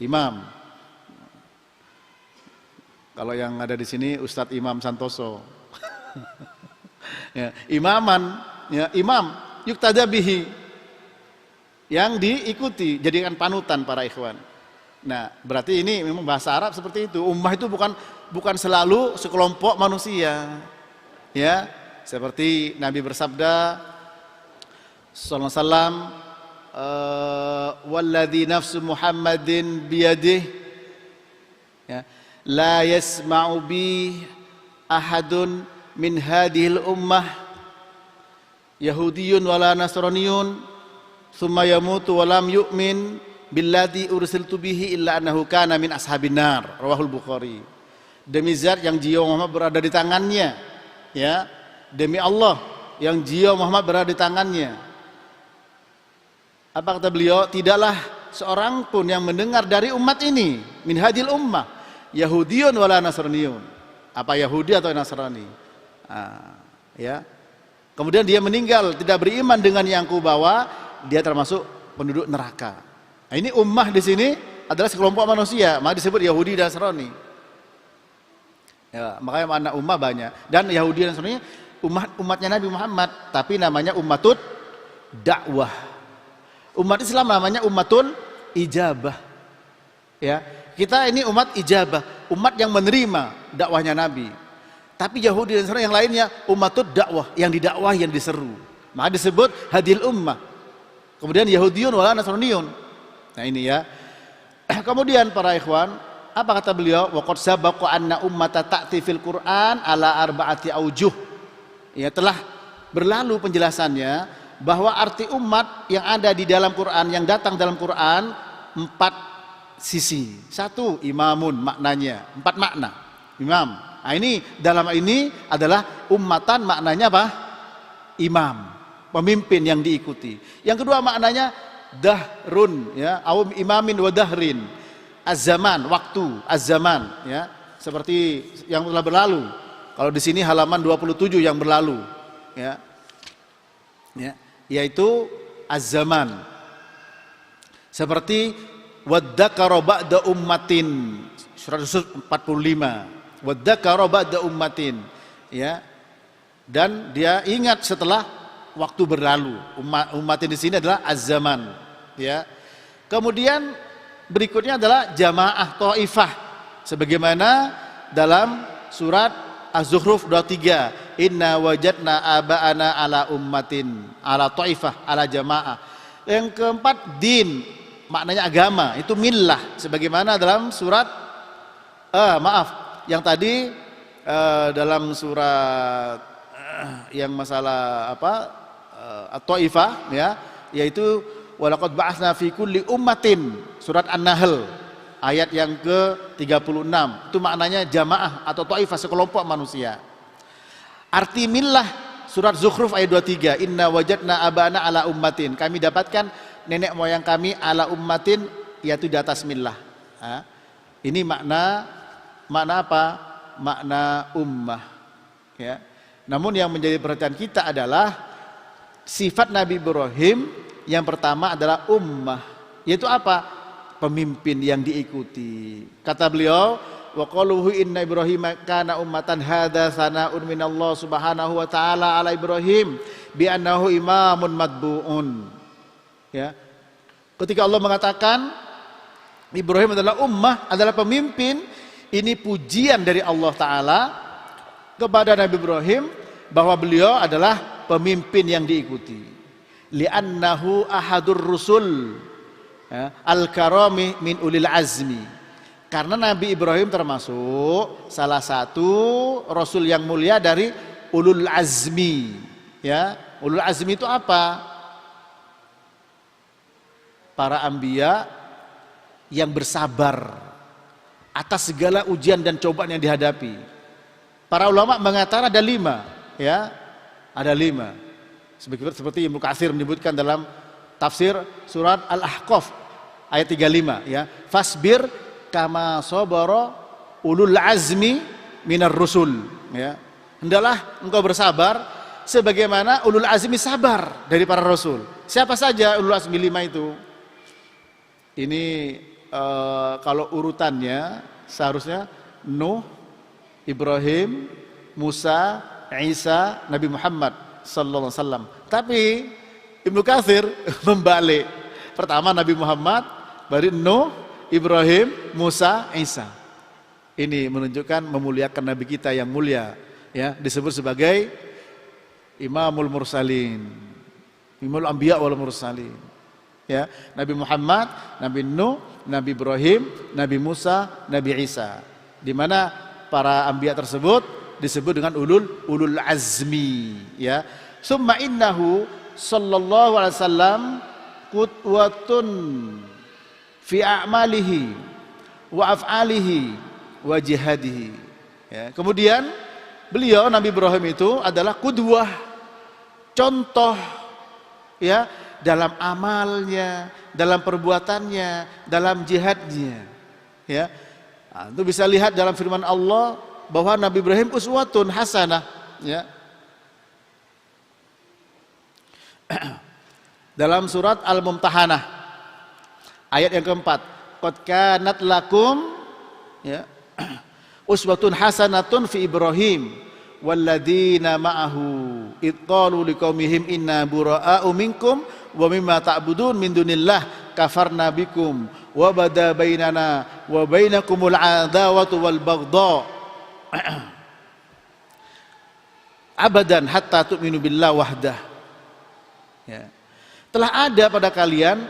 Imam. Kalau yang ada di sini Ustadz Imam Santoso. Ya, imaman, ya, imam yuktada bihi, yang diikuti, jadikan panutan para ikhwan. Nah, berarti ini memang bahasa Arab seperti itu. Ummah itu bukan selalu sekelompok manusia. Ya, seperti Nabi bersabda sallallahu alaihi wasallam, walladzi nafsu Muhammadin biyadih, ya, la yasma'u bi ahadun min hadhil ummah yahudiyyun wala nasraniyun thumma yamutu wa lam yu'min billadzi ursiltu bihi illa annahu kana min ashabin nar. Rawahul Bukhari. Demi zat yang jiwa Muhammad berada di tangannya, ya, demi Allah yang jiwa Muhammad berada di tangannya. Apa kata beliau? Tidaklah seorang pun yang mendengar dari umat ini, min hadil ummah, Yahudiyun wala Nasraniyun. Apa Yahudi atau Nasrani? Ya. Kemudian dia meninggal tidak beriman dengan yang kubawa, dia termasuk penduduk neraka. Nah, ini ummah di sini adalah sekelompok manusia, maka disebut Yahudi dan Nasrani. Ya, makanya makna ummah banyak. Dan Yahudi dan Nasrani umatnya Nabi Muhammad, tapi namanya ummatut dakwah. Umat Islam namanya ummatul ijabah. Ya, kita ini umat ijabah, umat yang menerima dakwahnya Nabi. Tapi Yahudi dan Nasrani yang lainnya ummatud dakwah, yang didakwahi, yang diseru. Maka disebut hadil ummah. Kemudian Yahudiyun wala Nasraniyun. Nah ini ya. Kemudian para ikhwan, apa kata beliau? Waqad sabaqa anna ummata ta'ti fil Qur'an ala arba'ati aujuh. Ya, telah berlalu penjelasannya bahwa arti umat yang ada di dalam Quran, yang datang dalam Quran, 4 sisi. 1, imamun maknanya, 4 makna. Imam. Nah ini dalam ini adalah ummatan, maknanya apa? Imam, pemimpin yang diikuti. Yang kedua maknanya dahrun, ya, au imamin wa dahrin. Az-zaman, waktu, az-zaman, ya, seperti yang telah berlalu. Kalau di sini halaman 27 yang berlalu, ya. Ya, yaitu az-zaman. Seperti waddakara ba'da ummatin, surat Yusuf 45. Waddakara ba'da ummatin, ya. Dan dia ingat setelah waktu berlalu. Ummatin di sini adalah az-zaman, ya. Kemudian berikutnya adalah jamaah taifah, sebagaimana dalam surat Az-Zukhruf 23, inna wajadna aba'ana ala ummatin, ala taifah, ala jamaah. Yang keempat din, maknanya agama, itu millah, sebagaimana dalam surat yang tadi dalam surat yang masalah apa, at-taifah, ya, yaitu walaqad ba'atsna fi kulli ummatin, surat An-Nahl ayat yang ke-36. Itu maknanya jamaah atau taifah, sekelompok manusia. Arti millah surat Zukhruf ayat 23, inna wajadna abana ala ummatin, kami dapatkan nenek moyang kami ala ummatin, yaitu di atas millah. Ini makna apa? Makna ummah, ya. Namun yang menjadi perhatian kita adalah sifat Nabi Ibrahim yang pertama adalah ummah, yaitu apa? Pemimpin yang diikuti. Kata beliau, wa qaluhu inna Ibrahim kana ummatan hadza sana'un minallah subhanahu wa ta'ala ala Ibrahim bi annahu imamun matbu'un. Ya. Ketika Allah mengatakan Ibrahim adalah ummah, adalah pemimpin, ini pujian dari Allah Ta'ala kepada Nabi Ibrahim bahwa beliau adalah pemimpin yang diikuti. Li'annahu ahadur rusul, ya, al-karami min ulil azmi. Karena Nabi Ibrahim termasuk salah satu rasul yang mulia dari ulul azmi. Ya, ulul azmi itu apa? Para anbiya yang bersabar atas segala ujian dan cobaan yang dihadapi. Para ulama mengatakan ada 5, ya, ada 5. Seperti Ibnu Katsir menyebutkan dalam tafsir surat Al-Ahqaf ayat 35, ya, fasbir kama sabara ulul azmi minar rusul, ya, hendaklah engkau bersabar sebagaimana ulul azmi sabar dari para rasul. Siapa saja ulul azmi 5 itu? Ini kalau urutannya seharusnya Nuh, Ibrahim, Musa, Isa, Nabi Muhammad sallallahu alaihi wasallam. Tapi Ibnu Katsir membalik. Pertama Nabi Muhammad, baru Nuh, Ibrahim, Musa, Isa. Ini menunjukkan memuliakan Nabi kita yang mulia, ya, disebut sebagai Imamul Mursalin, Imamul Anbiya wal Mursalin. Ya, Nabi Muhammad, Nabi Nuh, Nabi Ibrahim, Nabi Musa, Nabi Isa. Di mana para anbiya tersebut disebut dengan ulul azmi, ya. Summa innahu sallallahu alaihi wasallam qudwatun fi a'malihi wa af'alihi wa jihadihi, ya. Kemudian beliau Nabi Ibrahim itu adalah qudwah, contoh, ya, dalam amalnya, dalam perbuatannya, dalam jihadnya. Ya, nah, itu bisa lihat dalam firman Allah bahwa Nabi Ibrahim uswatun hasanah. Ya, dalam surat Al-Mumtahanah ayat yang keempat, qad kanat lakum, ya, uswatun hasanatun fi Ibrahim walladzina ma'ahu id qalu liqaumihim inna buraa'u minkum wa mimma ta'budun min dunillah kafarna bikum wa bada bainana wa bainakumul adawatu wal baghdha abadan hatta tu'minu billah wahdah. Ya. Telah ada pada kalian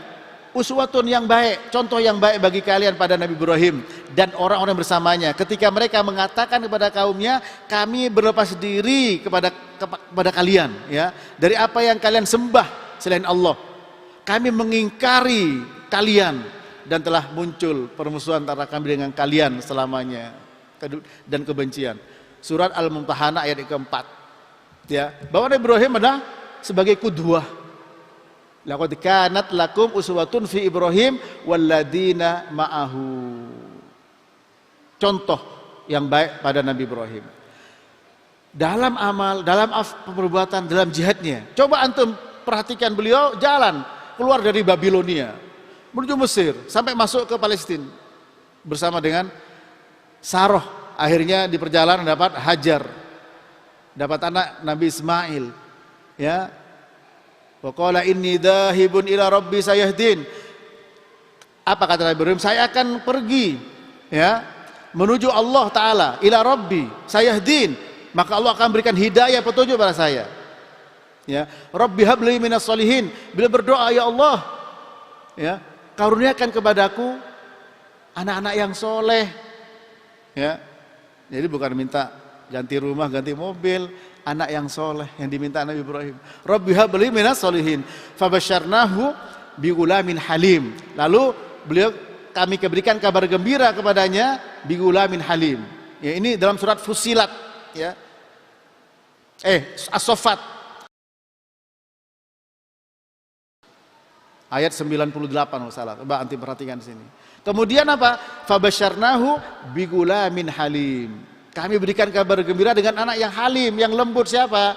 uswatun yang baik, contoh yang baik bagi kalian pada Nabi Ibrahim dan orang-orang bersamanya ketika mereka mengatakan kepada kaumnya, kami berlepas diri kepada kalian, ya, dari apa yang kalian sembah selain Allah. Kami mengingkari kalian dan telah muncul permusuhan antara kami dengan kalian selamanya dan kebencian. Surat Al-Mumtahanah ayat keempat. Ya, bahwa Nabi Ibrahim adalah sebagai qudwah. Laqad kanat lakum uswatun fi Ibrahim walladzina ma'ahu. Contoh yang baik pada Nabi Ibrahim. Dalam amal, dalam perbuatan, dalam jihadnya. Coba antum perhatikan beliau jalan keluar dari Babilonia menuju Mesir sampai masuk ke Palestina bersama dengan Saroh. Akhirnya di perjalanan dapat Hajar, dapat anak Nabi Ismail. Ya, wa qala inni dhahibun ila rabbi sayahdin. Apa kata Nabi Ibrahim? Saya akan pergi, ya, menuju Allah Ta'ala, ila rabbi sayahdin, maka Allah akan berikan hidayah, petunjuk pada saya. Ya, rabbi habli minas solihin. Bila berdoa, ya Allah, ya, karuniakan kepadaku anak-anak yang soleh. Ya, jadi bukan minta ganti rumah, ganti mobil, anak yang soleh yang diminta Nabi Ibrahim. Rabbi habli minas solihin fabasyarnahu bigulamin halim. Lalu beliau, kami berikan kabar gembira kepadanya bigulamin halim. Ya, ini dalam surat Fusilat, ya, As-Saffat ayat 98 salah. Coba anti perhatikan sini. Kemudian apa? Fabasyarnahu bigulamin halim. Kami berikan kabar gembira dengan anak yang halim, yang lembut. Siapa?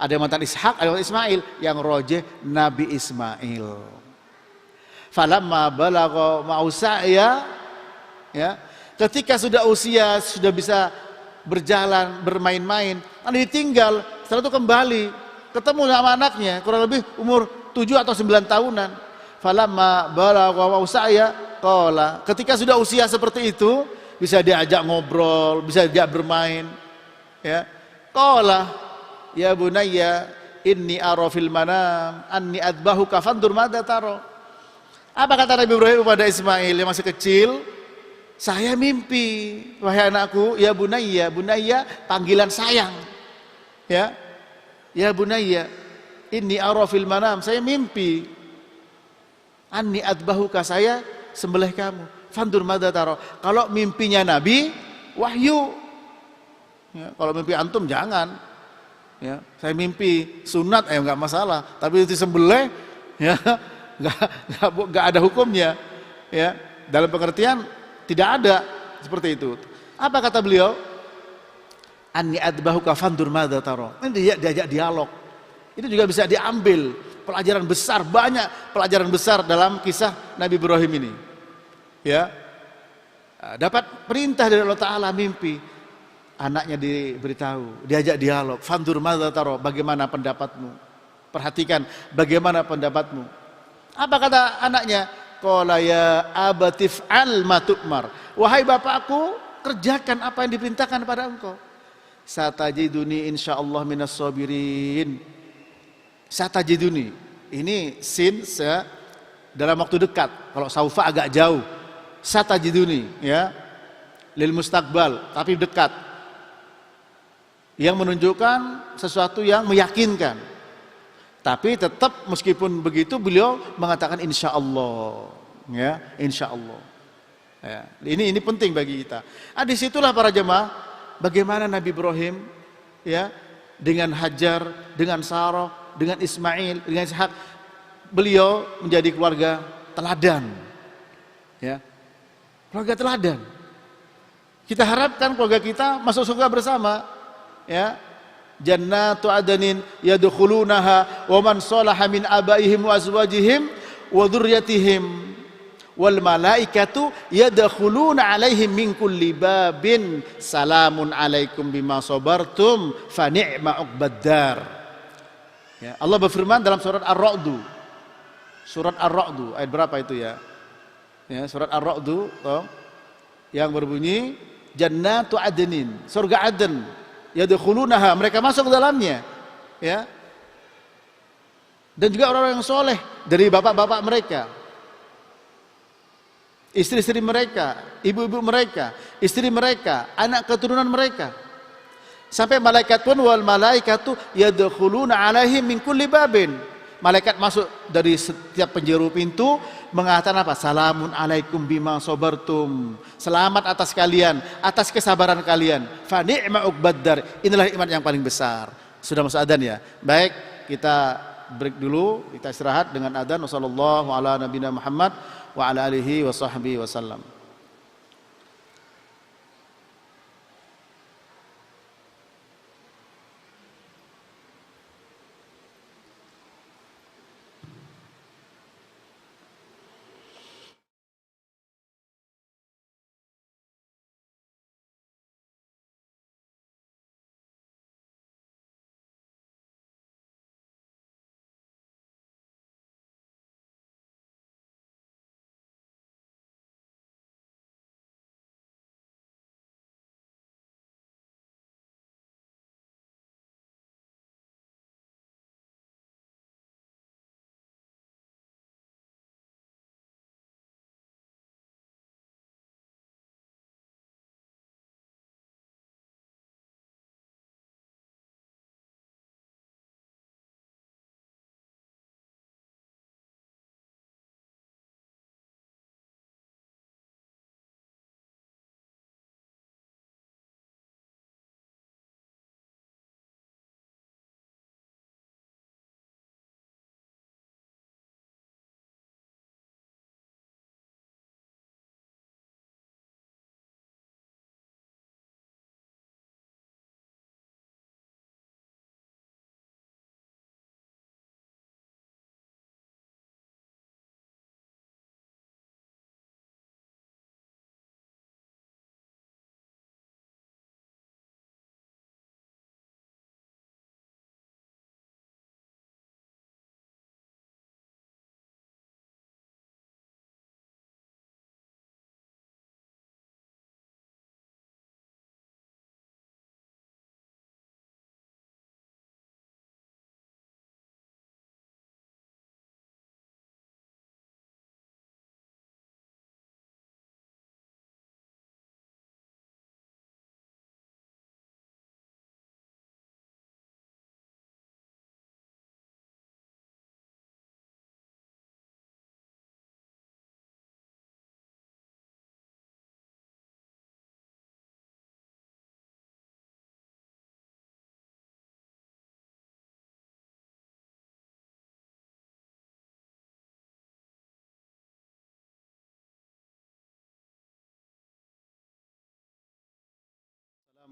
Ada yang mantan Ishak, ada yang mantan Ismail. Yang rojeh Nabi Ismail. Falamma balagha ma'usaya, ya, ketika sudah usia, sudah bisa berjalan, bermain-main, nanti ditinggal, setelah itu kembali, ketemu sama anaknya, kurang lebih umur 7 atau 9 tahunan. Falamma balagha ma'usaya qala, ketika sudah usia seperti itu, bisa diajak ngobrol, bisa diajak bermain, ya. Qala ya bunayya inni ara fil manam anni adbahuka fandur madza tara. Apa kata Nabi Ibrahim kepada Ismail yang masih kecil? Saya mimpi, wahai anakku, ya bunayya, bunayya panggilan sayang. Ya. Ya bunayya inni ara fil manam, saya mimpi anni adbahuka, saya sembelih kamu. Fandur madza tara. Kalau mimpinya Nabi, wahyu. Ya, kalau mimpi antum jangan. Ya, saya mimpi sunat, enggak masalah. Tapi disembelih, ya, enggak ada hukumnya. Ya, dalam pengertian tidak ada seperti itu. Apa kata beliau? Anni adbahuka fandur madza tara. Ini diajak dialog. Itu juga bisa diambil pelajaran besar, banyak pelajaran besar dalam kisah Nabi Ibrahim ini. Ya, dapat perintah dari Allah Ta'ala, mimpi, anaknya diberitahu, diajak dialog. Fandur madza tara, bagaimana pendapatmu? Perhatikan bagaimana pendapatmu. Apa kata anaknya? Qala ya abatif al ma tu'mar, wahai bapakku, kerjakan apa yang diperintahkan pada engkau. Satajiduni insyaallah minas sabirin. Satajiduni, ini sin dalam waktu dekat. Kalau saufa agak jauh. Satajiduni, ya, lil mustaqbal, tapi dekat, yang menunjukkan sesuatu yang meyakinkan. Tapi tetap meskipun begitu beliau mengatakan insya Allah, ya, insya Allah. Ya, ini penting bagi kita. Disitulah para jemaah, bagaimana Nabi Ibrahim, ya, dengan Hajar, dengan Sarah, dengan Ismail, dengan Ishak, beliau menjadi keluarga teladan, ya, keluarga teladan. Kita harapkan keluarga kita masuk surga bersama, ya. Jannatu adnin yadkhulunaha wa man salaha min abaihim wa azwajihim wa dzurriyyatihim wal malaikatu yadkhuluna alaihim min kulli babin salamun alaikum bima sabartum fa ni'ma uqbaddar. Ya, Allah berfirman dalam surat Ar-Ra'd. Surat Ar-Ra'd ayat berapa itu ya? Ya, surat Ar-Ra'd yang berbunyi Jannatu adnin, surga Aden, yadkhulunaha, mereka masuk ke dalamnya, ya. Dan juga orang-orang yang soleh dari bapak-bapak mereka, istri-istri mereka, ibu-ibu mereka, istri mereka, anak keturunan mereka. Sampai malaikat pun wal malaikatu yadkhuluna alaihim min kulli babin. Malaikat masuk dari setiap penjuru pintu mengatakan apa? Salamun alaikum bima sabartum. Selamat atas kalian, atas kesabaran kalian. Fa ni'ma uqbaddar. Inilah iman yang paling besar. Sudah masuk adzan ya? Baik, kita break dulu, kita istirahat dengan adzan. Wassallallahu ala nabiyina Muhammad wa ala alihi wa sahbihi wasallam.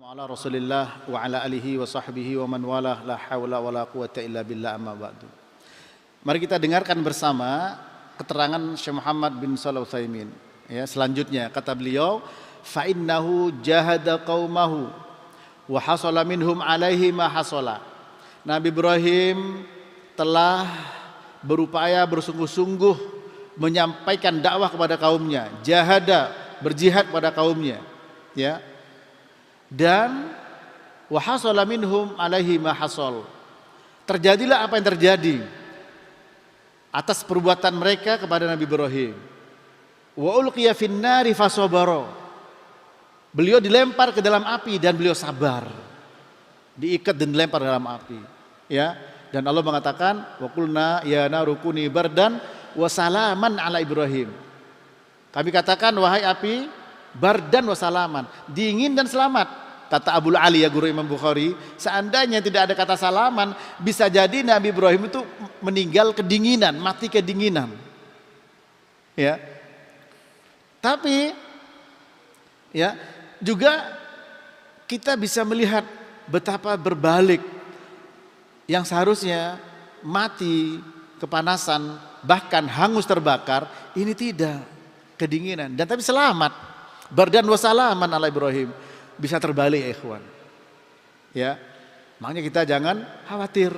Ala Rasulillah wa ala alihi wa sahbihi wa man walah, la haula wa la quwata illa billah, amma ba'du. Mari kita dengarkan bersama keterangan Syekh Muhammad bin Shalih Al-Utsaimin. Ya, selanjutnya kata beliau, fa innahu jahada qaumahu wa hasala minhum alaihi ma hasala. Nabi Ibrahim telah berupaya bersungguh-sungguh menyampaikan dakwah kepada kaumnya, jahada, berjihad pada kaumnya, ya. Dan wa hasala minhum alaihi ma hasal. Terjadilah apa yang terjadi atas perbuatan mereka kepada Nabi Ibrahim. Wa ulqiya finnari fasabara. Beliau dilempar ke dalam api dan beliau sabar. Diikat dan dilempar dalam api, ya. Dan Allah mengatakan wa qulna ya naru kuni bardan wa salaman ala Ibrahim. Kami katakan wahai api, bardan wa salaman, dingin dan selamat Kata Abul Ali, ya guru Imam Bukhari, seandainya tidak ada kata salaman, bisa jadi Nabi Ibrahim itu meninggal kedinginan, mati kedinginan. Ya. Tapi ya, juga kita bisa melihat betapa berbalik yang seharusnya mati kepanasan, bahkan hangus terbakar, ini tidak kedinginan, dan tapi selamat. Bardan wa salaman ala Ibrahim, bisa terbalik ya ikhwan. Ya, makanya kita jangan khawatir.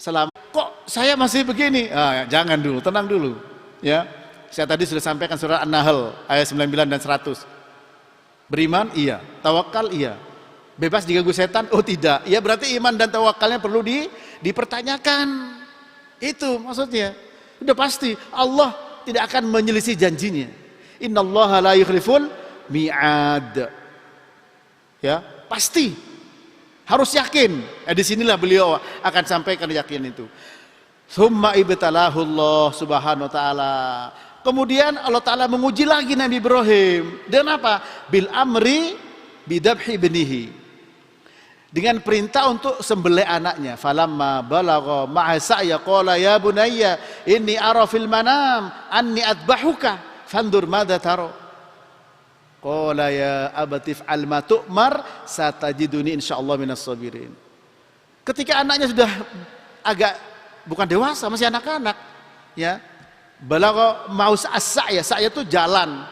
Selamat. Kok saya masih begini? Jangan dulu, tenang dulu. Ya, saya tadi sudah sampaikan surah An-Nahl ayat 99 dan 100. Beriman iya, tawakal iya. Bebas diganggu setan? Oh tidak. Ya berarti iman dan tawakalnya perlu dipertanyakan. Itu maksudnya. Udah pasti Allah tidak akan menyelisih janjinya. Innallaha la yukhliful mi'ad. Ya, pasti. Harus yakin. Disinilah beliau akan sampaikan yakin itu. Summa ibtalahu Allah subhanahu wa ta'ala. Kemudian Allah Ta'ala menguji lagi Nabi Ibrahim. Dengan apa? Bil amri bidabhi benihi. Dengan perintah untuk sembelih anaknya. Falamma balagha ma'a sa'ya qala ya bunayya inni ara fil manam anni adbahuka fandur madza tara. Qala ya abatif al ma tu'mar satajiduni insyaallah minas sabirin. Ketika anaknya sudah agak bukan dewasa, masih anak-anak, ya. Balagha mau as-sa'ya, sa'ya itu jalan.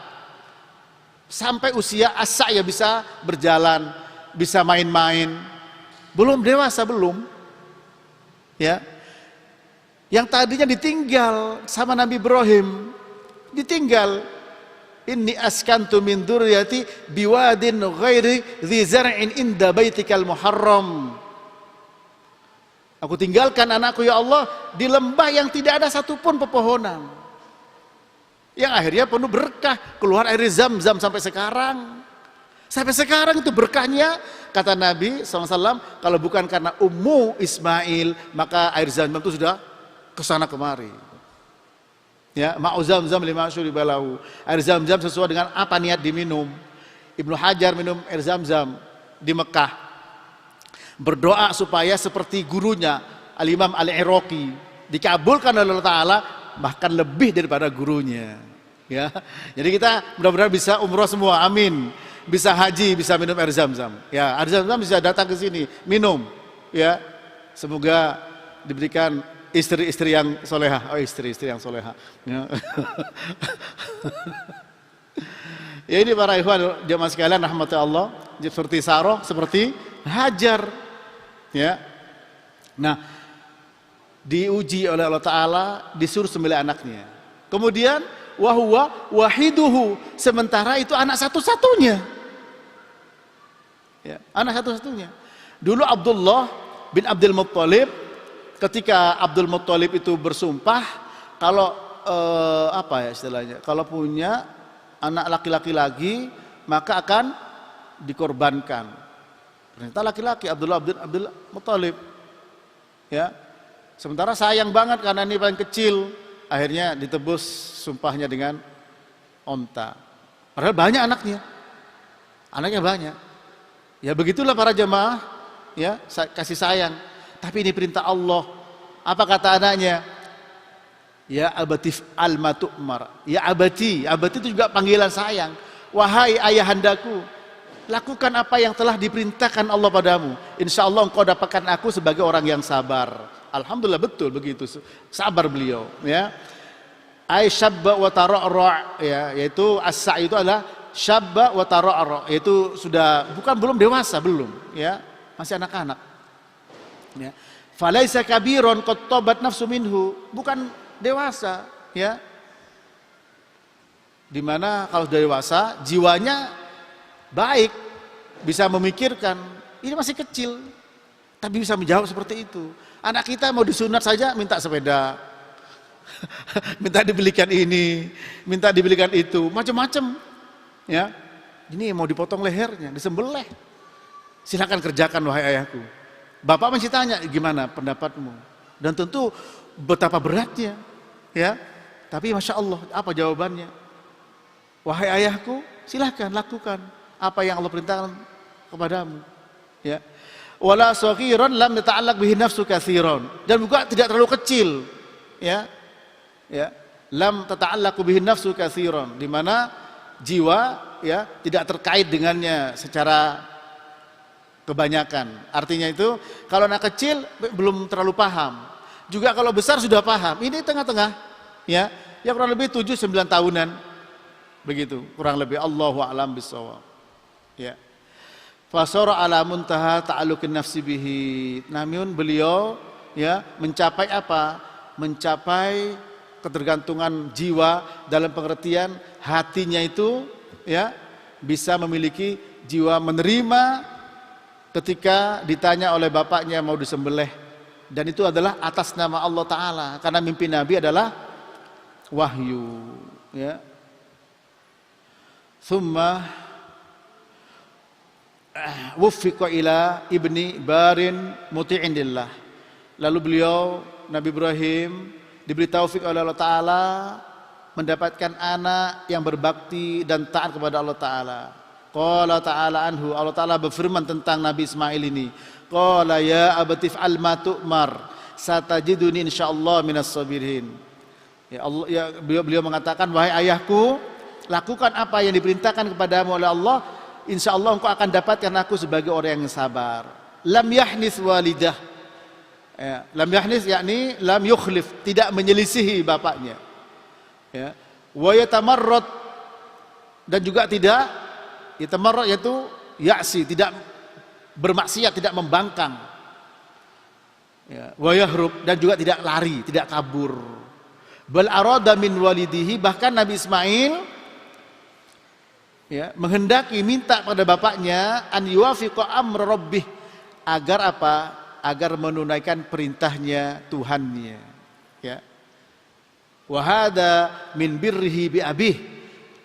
Sampai usia as-sa'ya bisa berjalan, bisa main-main. Belum dewasa, belum. Ya. Yang tadinya ditinggal sama Nabi Ibrahim, ditinggal. Inni askantu min dzurriyyati biwadin ghairi dzi zar'in inda baitikal muharram. Aku tinggalkan anakku ya Allah di lembah yang tidak ada satupun pepohonan, yang akhirnya penuh berkah, keluar air Zam-Zam sampai sekarang. Sampai sekarang itu berkahnya, kata Nabi SAW, kalau bukan karena Ummu Ismail, maka air Zam-Zam itu sudah kesana kemari. Ya, ma'u Zam-Zam lima syuriba lahu. Air Zam-Zam sesuai dengan apa niat diminum. Ibnu Hajar minum air Zam-Zam di Mekah, berdoa supaya seperti gurunya Al-Imam Al-Iraqi, dikabulkan oleh Allah Ta'ala bahkan lebih daripada gurunya. Ya, jadi kita mudah-mudahan bisa umroh semua, amin. Bisa haji, bisa minum air Zam-Zam. Ya, air Zam-Zam bisa datang ke sini minum. Ya, semoga diberikan istri-istri yang soleha. Oh, istri-istri yang soleha. Ya. Ya, ini para ikhwan jamaah sekalian rahmatullah Allah, seperti Sarah, seperti Hajar. Ya. Nah, diuji oleh Allah Ta'ala, disuruh sembelih anaknya. Kemudian wahuwa wahiduhu, sementara itu anak satu-satunya. Ya, anak satu-satunya. Dulu Abdullah bin Abdul Muttalib, ketika Abdul Muttalib itu bersumpah kalau apa ya istilahnya, kalau punya anak laki-laki lagi maka akan dikorbankan. Ternyata laki-laki Abdul Muttalib, ya. Sementara sayang banget karena ini paling kecil, akhirnya ditebus sumpahnya dengan onta. Padahal banyak anaknya banyak. Ya begitulah para jemaah, ya, kasih sayang. Tapi ini perintah Allah. Apa kata anaknya? Ya abatif alma tu'mar. Ya abati itu juga panggilan sayang. Wahai ayahandaku, lakukan apa yang telah diperintahkan Allah padamu. Insya Allah engkau dapatkan aku sebagai orang yang sabar. Alhamdulillah betul begitu, sabar beliau. Ya, ay syabba wa tara'ra, ya, yaitu as-sa'i itu adalah syabba wa tara'ra, yaitu sudah belum dewasa, belum, ya, masih anak-anak. Ya, falaisa kabiron qad tabat nafsu minhu, bukan dewasa, ya. Dimana kalau sudah dewasa jiwanya baik, bisa memikirkan. Ini masih kecil, tapi bisa menjawab seperti itu. Anak kita mau disunat saja minta sepeda, minta dibelikan ini, minta dibelikan itu, macam-macam. Ya, ini mau dipotong lehernya, disembelih. Silakan kerjakan wahai ayahku. Bapak masih tanya gimana pendapatmu, dan tentu betapa beratnya, ya. Tapi masya Allah, apa jawabannya? Wahai ayahku, silakan lakukan apa yang Allah perintahkan. kepadamu. Ya. Wala saghiran lam yata'allaq bihi nafsu katsiran. Dan juga tidak terlalu kecil. Ya. Ya. Lam tata'allaqu bihi nafsu katsiran, di mana jiwa ya tidak terkait dengannya secara kebanyakan. Artinya itu kalau anak kecil belum terlalu paham. Juga kalau besar sudah paham. Ini tengah-tengah ya. Ya kurang lebih 7-9 tahunan. Begitu, kurang lebih, Allahu a'lam bissawab. Ya. Fasara ala muntaha ta'alluqin nafsi bihi. Namun beliau ya mencapai apa? Mencapai ketergantungan jiwa dalam pengertian hatinya itu ya bisa memiliki jiwa menerima ketika ditanya oleh bapaknya mau disembelih, dan itu adalah atas nama Allah Ta'ala, karena mimpi Nabi adalah wahyu ya. Thumma wuffiqa ila ibni barin muti'in lillah. Lalu beliau Nabi Ibrahim diberi taufik oleh Allah Ta'ala mendapatkan anak yang berbakti dan taat kepada Allah Ta'ala. Qala ta'ala anhu, Allah Ta'ala berfirman tentang Nabi Ismail ini. Qala ya abatif ma tu'mar satajiduni insyaallah minas sabirin. Ya Allah, ya beliau mengatakan, wahai ayahku, lakukan apa yang diperintahkan kepadamu oleh Allah, insyaallah engkau akan dapatkan aku sebagai orang yang sabar. Lam yahnis walidah. Ya, lam yahnis yakni lam yukhlif, tidak menyelisihi bapaknya. Ya. Wa yatamarrad, dan juga tidak yatamarrad yaitu ya'si, tidak bermaksiat, tidak membangkang. Ya. Wa yahrub, dan juga tidak lari, tidak kabur. Bal arada min walidihi, bahkan Nabi Ismail ya menghendaki, minta pada bapaknya an yuwafiqa amra rabbih, agar apa? Agar menunaikan perintahnya Tuhannya. Ya. Wa hada min birrihi bi abih.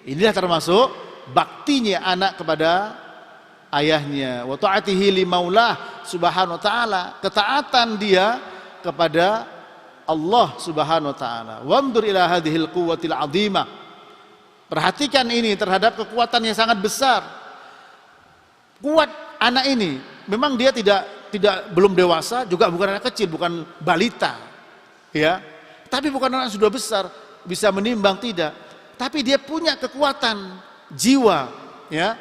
Inilah termasuk baktinya anak kepada ayahnya. Wa ta'atihi li maulah subhanahu wa ta'ala, ketaatan dia kepada Allah subhanahu wa ta'ala. Wandur ila hadhil quwwatil azimah. Perhatikan ini terhadap kekuatan yang sangat besar. Kuat anak ini. Memang dia tidak belum dewasa, juga bukan anak kecil, bukan balita. Ya. Tapi bukan anak sudah besar, bisa menimbang, tidak. Tapi dia punya kekuatan jiwa, ya.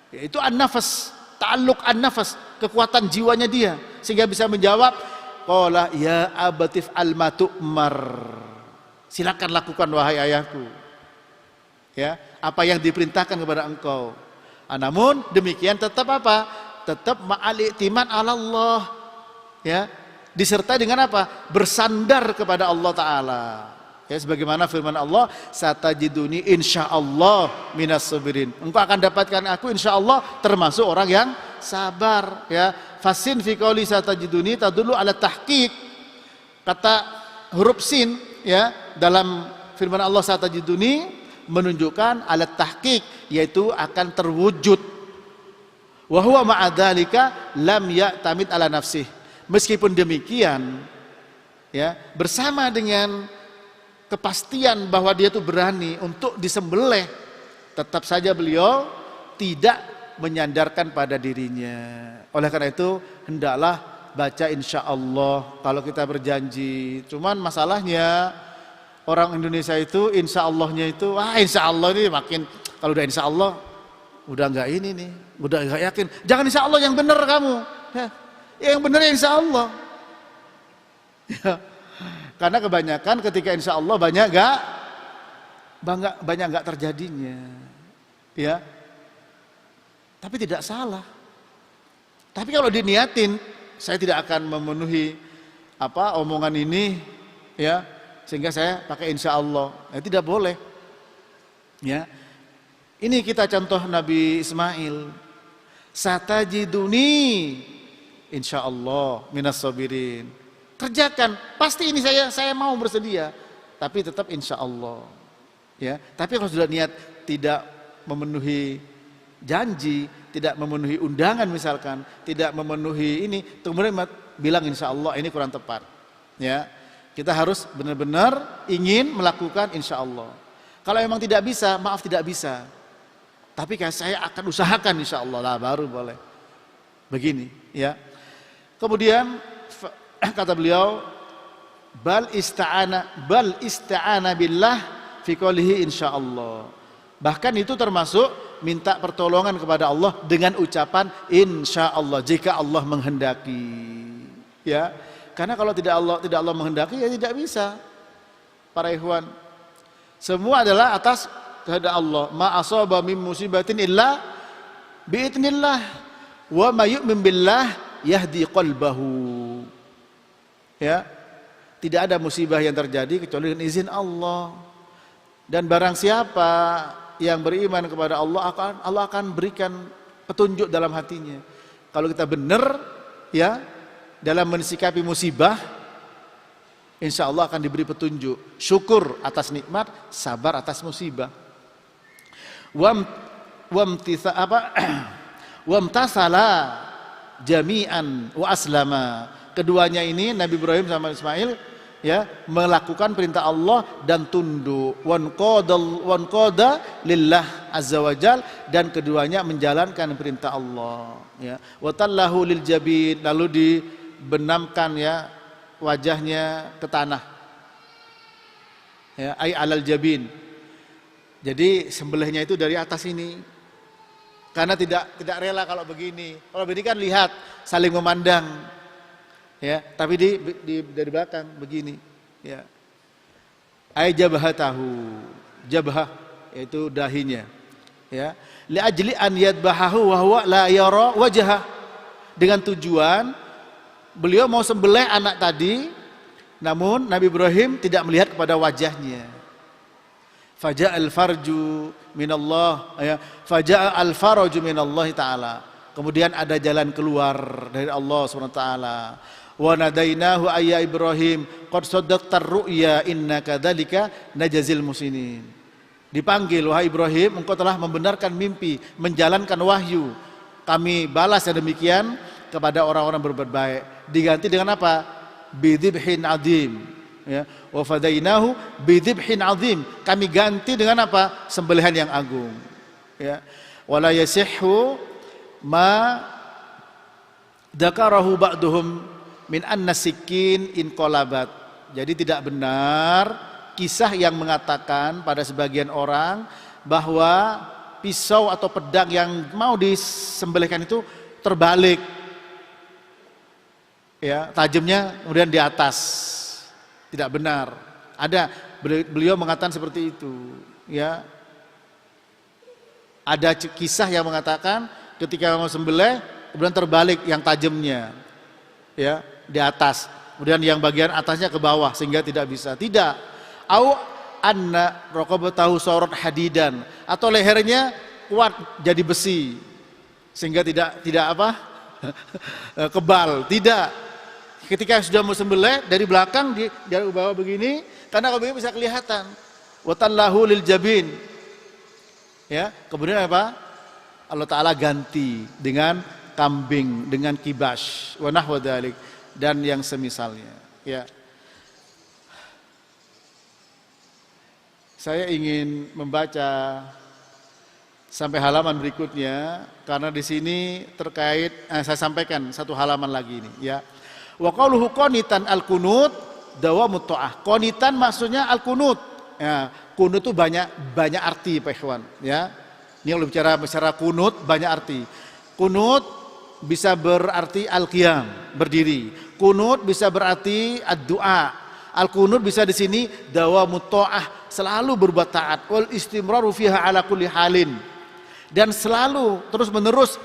Yaitu an-nafas, ta'alluq an-nafas, kekuatan jiwanya dia, sehingga bisa menjawab, qala ya abatif ma tu'mar. Silakan lakukan wahai ayahku. Ya, apa yang diperintahkan kepada engkau. Namun demikian tetap apa? Tetap ma'al i'timad 'ala Allah. Ya, disertai dengan apa? Bersandar kepada Allah Ta'ala. Ya, sebagaimana firman Allah, satajiduni insyaallah minas sabirin. Engkau akan dapatkan aku insyaallah termasuk orang yang sabar. Ya, fasin fi qouli satajiduni tadullu ala tahqiq. Kata huruf sin ya dalam firman Allah satajiduni menunjukkan alat tahqiq, yaitu akan terwujud. Wa huwa ma'adzalika lam ya'tamid ala nafsih. Meskipun demikian ya, bersama dengan kepastian bahwa dia itu berani untuk disembelih, tetap saja beliau tidak menyandarkan pada dirinya. Oleh karena itu hendaklah baca insyaallah kalau kita berjanji. Cuman masalahnya orang Indonesia itu insya Allahnya itu, insya Allah ini makin, kalau udah insya Allah udah enggak ini nih, udah enggak yakin. Jangan insya Allah yang benar kamu, ya, yang benar insya Allah. Ya. Karena kebanyakan ketika insya Allah banyak enggak terjadinya, ya. Tapi tidak salah. Tapi kalau diniatin, saya tidak akan memenuhi omongan ini, ya. Sehingga saya pakai insya Allah, tidak boleh. Ya, ini kita contoh Nabi Ismail. Satajiduni insya Allah minas sabirin. Kerjakan, pasti ini saya mau bersedia. Tapi tetap insya Allah. Ya, tapi kalau sudah niat tidak memenuhi janji, tidak memenuhi undangan misalkan, tidak memenuhi ini, kemudian bilang insya Allah, ini kurang tepat. Ya. Kita harus benar-benar ingin melakukan insya Allah. Kalau memang tidak bisa, maaf tidak bisa. Tapi kan saya akan usahakan insya Allah lah baru boleh. Begini ya. Kemudian kata beliau, bal ista'ana billah fi qoulihi insyaallah. Bahkan itu termasuk minta pertolongan kepada Allah dengan ucapan insyaallah, jika Allah menghendaki. Ya. Karena kalau tidak Allah menghendaki ya tidak bisa. Para ikhwan, semua adalah atas kehendak Allah. Ma asaba min musibatin illa biidznillah wa may yu'min billah yahdi qalbahu. Ya. Tidak ada musibah yang terjadi kecuali dengan izin Allah. Dan barang siapa yang beriman kepada Allah akan berikan petunjuk dalam hatinya. Kalau kita benar ya dalam mensikapi musibah, insya Allah akan diberi petunjuk. Syukur atas nikmat, sabar atas musibah. Wamtasala jami'an wa aslama. Keduanya ini Nabi Ibrahim sama Ismail ya melakukan perintah Allah dan tunduk. Wan qada lillah azza wajal, dan keduanya menjalankan perintah Allah ya. Wa tallahu lil jabin, lalu dibenamkan ya wajahnya ke tanah ya, ay alal jabin. Jadi sembelihnya itu dari atas ini, karena tidak rela kalau begini. Kalau begini kan lihat saling memandang ya, tapi dari belakang begini ya. Ay jabhatahu, jabhah yaitu dahinya ya, li ajli an yadbahahu wa huwa la yara wajhah, dengan tujuan beliau mau sembelih anak tadi, namun Nabi Ibrahim tidak melihat kepada wajahnya. Faja'al farju minallah ya, faja'al faraju minallah ta'ala. Kemudian ada jalan keluar dari Allah SWT. Wa nadainahu ayya Ibrahim qad saddaqtar ru'ya innaka dzalika najzil musinin. Dipanggil, wahai Ibrahim, engkau telah membenarkan mimpi, menjalankan wahyu. Kami balas yang demikian kepada orang-orang berbuat baik. Diganti dengan apa? Bidzibhin adzim ya. Wa fadainahu bidzibhin adzim. Kami ganti dengan apa? Sembelihan yang agung ya. Wala yasihhu ma dzakarahu ba'duhum min anna sikin inqalabat. Jadi tidak benar kisah yang mengatakan pada sebagian orang bahwa pisau atau pedang yang mau disembelihkan itu terbalik ya, tajamnya kemudian di atas. Tidak benar. Ada beliau mengatakan seperti itu ya. Ada kisah yang mengatakan ketika mau sembelih kemudian terbalik yang tajamnya ya di atas, kemudian yang bagian atasnya ke bawah sehingga tidak bisa. Tidak. Au anna raqabatahu sarat hadidan, atau lehernya kuat jadi besi sehingga tidak apa? Kebal. Tidak. Ketika sudah mau sembelih dari belakang dia bawa begini, karena kalau begini bisa kelihatan. Wa tallahu lil jabin. Ya, kemudian apa? Allah Taala ganti dengan kambing, dengan kibas, wa nahwa dzalik, dan yang semisalnya. Ya. Saya ingin membaca sampai halaman berikutnya karena di sini terkait saya sampaikan satu halaman lagi ini ya. Wa qauluhu qanitan al-qunut dawamut ta'ah. Qanitan maksudnya al-qunut. Ya, kunut itu banyak arti Pak Ikhwan ya. Ini kalau bicara kunut banyak arti. Kunut bisa berarti al-qiyam, berdiri. Kunut bisa berarti ad-du'a. Al-qunut bisa di sini dawamut ta'ah, selalu berbuat taat. Wal istimraru fiha ala kulli halin. Dan selalu terus-menerus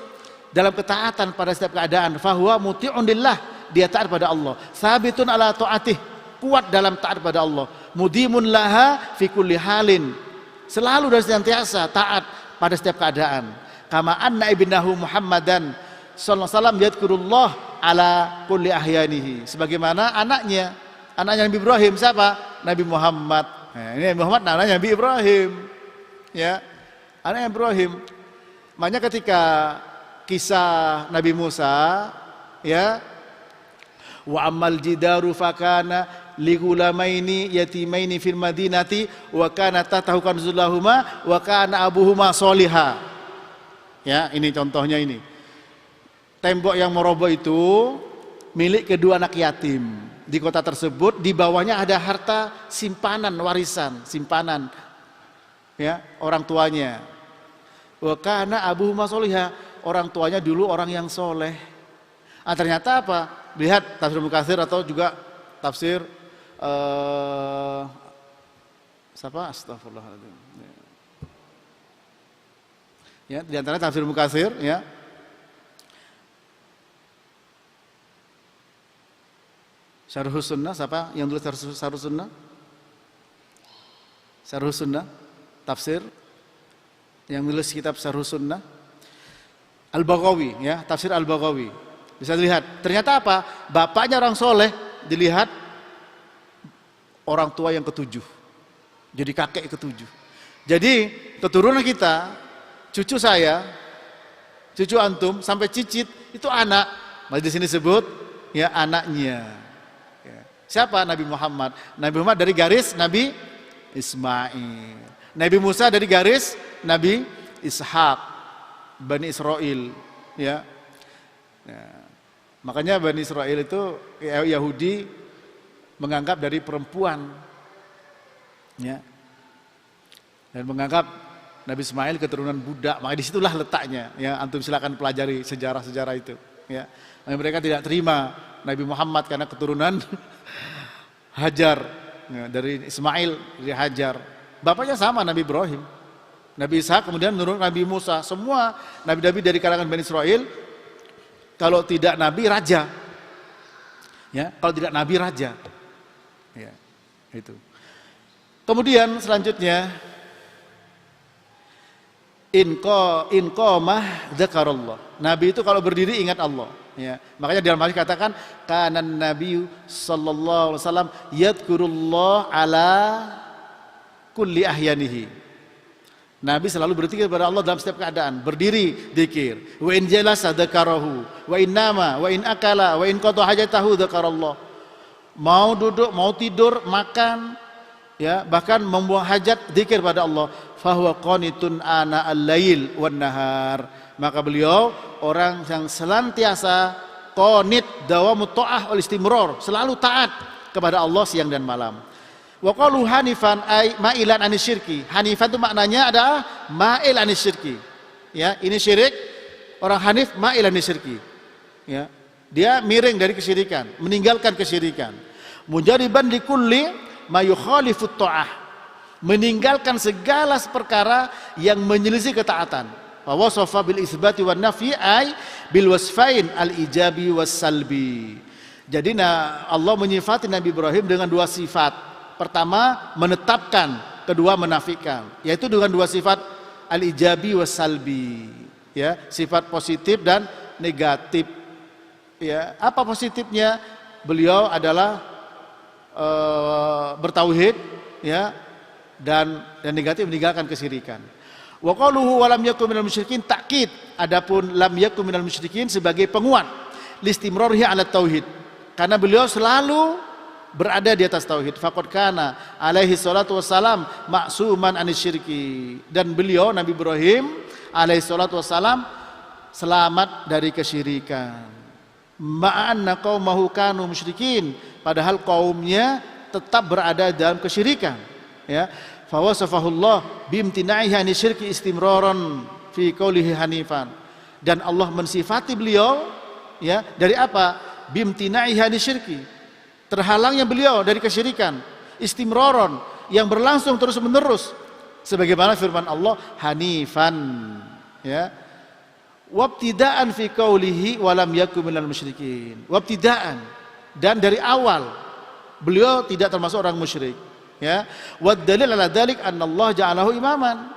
dalam ketaatan pada setiap keadaan. Fahuwa muti'un lillah, dia taat pada Allah. Sabitun ala ta'atih, kuat dalam taat pada Allah. Mudimun laha fi kulli halin, selalu dan senantiasa taat pada setiap keadaan. Kama anna ibnahu Muhammadan sallallahu alaihi wasallam yadhkurullah ala kulli ahyanihi, sebagaimana anaknya Nabi Ibrahim siapa? Nabi Muhammad. Nah, ini Nabi Muhammad anaknya Nabi Ibrahim. Ya, anaknya Ibrahim. Makanya ketika kisah Nabi Musa ya, wa amal jidaru fakana ligulamaini yatimaini fil madinati wa kana tahtahu kanzul lahuma wa kana abuhuma sholiha. Ya, ini contohnya ini. Tembok yang mau roboh itu milik kedua anak yatim. Di kota tersebut di bawahnya ada harta simpanan, warisan, simpanan ya, orang tuanya. Wa kana abuhuma sholiha, orang tuanya dulu orang yang soleh. Ternyata apa? Lihat tafsir Mukatsir atau juga tafsir siapa? Astagfirullahaladzim. Ya, di antara tafsir Mukatsir ya. Syarhus Sunnah, siapa yang tulis Syarhus Sunnah? Syarhus Sunnah, tafsir yang nulis kitab Syarhus Sunnah, Al-Baghawi ya, tafsir Al-Baghawi. Bisa dilihat, ternyata apa? Bapaknya orang soleh, dilihat orang tua yang ketujuh. Jadi kakek ketujuh. Jadi keturunan kita, cucu saya, cucu antum sampai cicit itu anak. Masih di sini sebut ya anaknya. Ya. Siapa? Nabi Muhammad. Nabi Muhammad dari garis Nabi Ismail. Nabi Musa dari garis Nabi Ishak, Bani Israel. Ya. Ya. Makanya Bani Israel itu Yahudi menganggap dari perempuan. Ya. Dan menganggap Nabi Ismail keturunan budak, makanya disitulah letaknya. Ya, antum silakan pelajari sejarah-sejarah itu. Ya, mereka tidak terima Nabi Muhammad karena keturunan Hajar, ya, dari Ismail dari Hajar. Bapaknya sama Nabi Ibrahim, Nabi Ishak, kemudian menurut Nabi Musa. Semua nabi-nabi dari kalangan Bani Israel, kalau tidak nabi raja. Ya, kalau tidak nabi raja. Ya, itu. Kemudian selanjutnya inqamah dzakarallah. Nabi itu kalau berdiri ingat Allah, ya. Makanya dalam hadis katakan kanan Nabi sallallahu alaihi wasallam yadhkurullah ala kulli ahyanihi. Nabi selalu berzikir kepada Allah dalam setiap keadaan, berdiri zikir. Wa in jalasa dzakarahu, wa in nama, wa in akala, wa in qada hajatahu dzakarallah. Mau duduk, mau tidur, makan, ya, bahkan membuang hajat zikir pada Allah. Fahuwa qanitun ana al-lail wan nahar. Maka beliau orang yang senantiasa qanit dawamut ta'ah wal istimrar, selalu taat kepada Allah siang dan malam. Wa qalu hanifan ay ma'ilan anisyirki. Hanifan itu maknanya adalah ma'il anisyirki. Ya, ini syirik. Orang hanif ma'il anisyirki. Ya, dia miring dari kesyirikan, meninggalkan kesyirikan. Mujariban likulli ma yukhalifut ta'ah, meninggalkan segala perkara yang menyelisih ketaatan. Wa wasafa bil isbati wan nafyi ay bil wasfain al ijabi was salbi. Jadi Allah menyifati Nabi Ibrahim dengan dua sifat. Pertama menetapkan, kedua menafikan, yaitu dengan dua sifat al ijabi was salbi. Ya, sifat positif dan negatif. Ya, apa positifnya? Beliau adalah bertauhid, ya, dan negatif meninggalkan kesyirikan. Wa qaluhu wa lam yakun minal musyrikin takkid. Adapun lam yakun minal musyrikin sebagai penguat listimrarhi ala tauhid, karena beliau selalu berada di atas tauhid. Faqad kana alaihi salatu wassalam ma'suman anisyirki, dan beliau Nabi Ibrahim alaihi salatu wassalam selamat dari kesyirikan. Ma'anna qaumahu kanu musyrikin, padahal kaumnya tetap berada dalam kesyirikan. Ya, fa wasafahullah bimtina'ihi anisyirki istimraran fi qoulihi hanifan. Dan Allah mensifati beliau, ya, dari apa? Bimtina'ihi anisyirki, terhalangnya beliau dari kesyirikan, istimraran, yang berlangsung terus menerus, sebagaimana firman Allah hanifan, ya. Wabtidaan fi qaulihi wa lam yakun minal musyrikin. Wabtidaan, dan dari awal beliau tidak termasuk orang musyrik, ya. Wad dalil ala dzalik anna Allah ja'alahu imaman.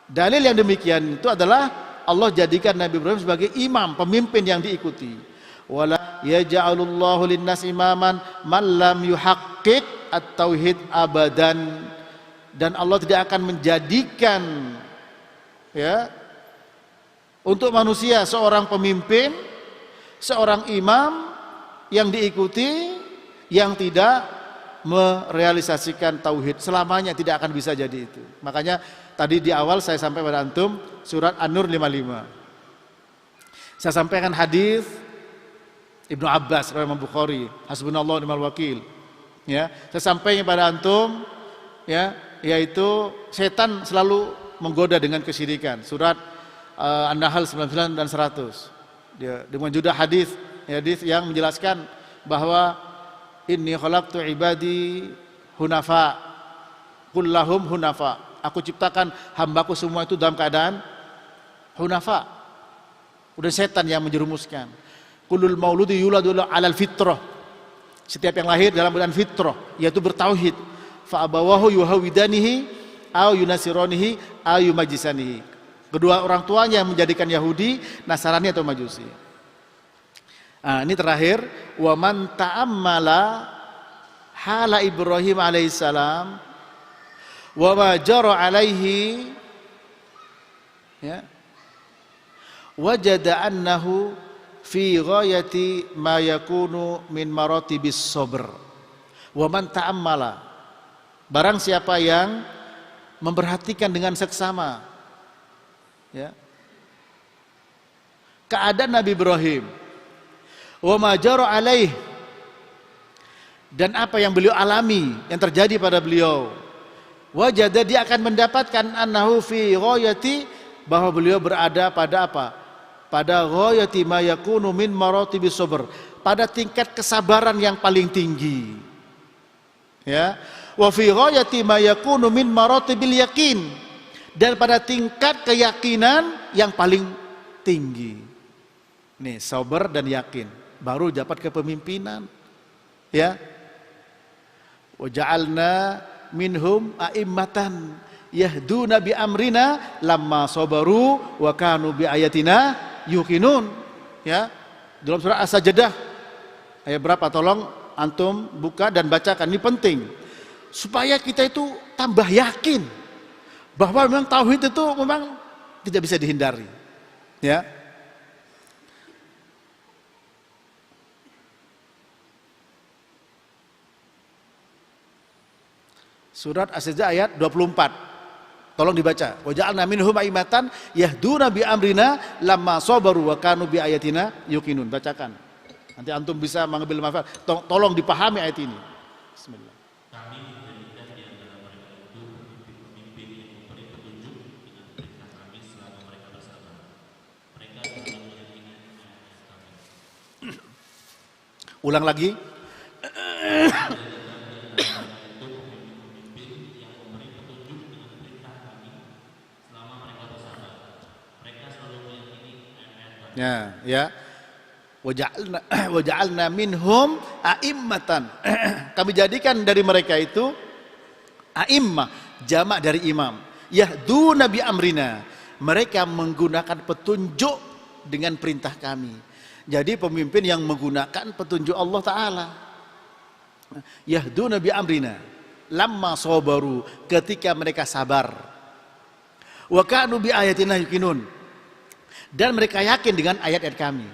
Dalil yang demikian itu adalah Allah jadikan Nabi Ibrahim sebagai imam, pemimpin yang diikuti. Wala yaj'alullahu linnas imaman man lam yuhaqqiq at-tauhid abadan. Dan Allah tidak akan menjadikan, ya, untuk manusia seorang pemimpin, seorang imam yang diikuti yang tidak merealisasikan tauhid, selamanya tidak akan bisa jadi itu. Makanya Tadi di awal saya sampai pada antum surat An-Nur 55. Saya sampaikan hadis Ibnu Abbas riwayat Imam Bukhari, hasbunallahu wa ni'mal wakil. Ya, saya sampaikan pada antum ya, yaitu setan selalu menggoda dengan kesyirikan. Surat An-Nahl 99 dan 100. Dengan juga hadis yang menjelaskan bahwa inni khalaqtu ibadi hunafa kullahum hunafa. Aku ciptakan hambaku semua itu dalam keadaan hunafa. Udah setan yang menjerumuskan. Kullul mauludi yuladu alal fitrah. Setiap yang lahir dalam keadaan fitrah, yaitu bertauhid. Fa abawahu yuhawidanihi au yunasironihi au yumajisanihi. Kedua orang tuanya yang menjadikan Yahudi, Nasrani atau Majusi. Nah, ini terakhir, wa man ta'ammala hala Ibrahim alaihissalam wa ma jara alaihi ya wajada annahu fi ghayati ma yakunu min maratibis sabr. Wa man ta'ammala, barang siapa yang memperhatikan dengan seksama ya keadaan Nabi Ibrahim, wa ma jara alaih, dan apa yang beliau alami, yang terjadi pada beliau, wajada, dia akan mendapatkan annahu fi ghayati, bahwa beliau berada pada apa? Pada ghayati ma yakunu min maratibis sabr, pada tingkat kesabaran yang paling tinggi. Ya. Wa fi ghayati ma yakunu min maratibil yakin, dan pada tingkat keyakinan yang paling tinggi. Nih, sabar dan yakin baru dapat kepemimpinan. Ya. Wa ja'alna minhum a'immatan yahduna bi amrina lamma sabaru wa kanu bi ayatina yuqinun. Ya, dalam surah As-Sajdah ayat berapa, tolong antum buka dan bacakan, ini penting supaya kita itu tambah yakin bahwa memang tauhid itu memang tidak bisa dihindari. Ya. Surat As-Sajdah ayat 24. Tolong dibaca. Wa ja'alna minhum a'immatan yahduna bi amrina lamma sabaru wa kanu bi ayatina yuqinun. Bacakan. Nanti antum bisa mengambil manfaat. Tolong dipahami ayat ini. Bismillah. Kami menjadikan di antara mereka itu pemimpin yang memberi petunjuk dengan perintah kami selama mereka bersabar. Mereka selalu meyakini ayat-ayat kami. Ulang lagi. Ya, ya. Waja'alna minhum a'immatan. Kami jadikan dari mereka itu a'immah, jamak dari imam. Yahduna bi amrina. Mereka menggunakan petunjuk dengan perintah kami. Jadi pemimpin yang menggunakan petunjuk Allah Ta'ala. Yahduna bi amrina lamma sabaru, ketika mereka sabar. Wa kanu bi ayatina yuqinun, dan mereka yakin dengan ayat-ayat kami.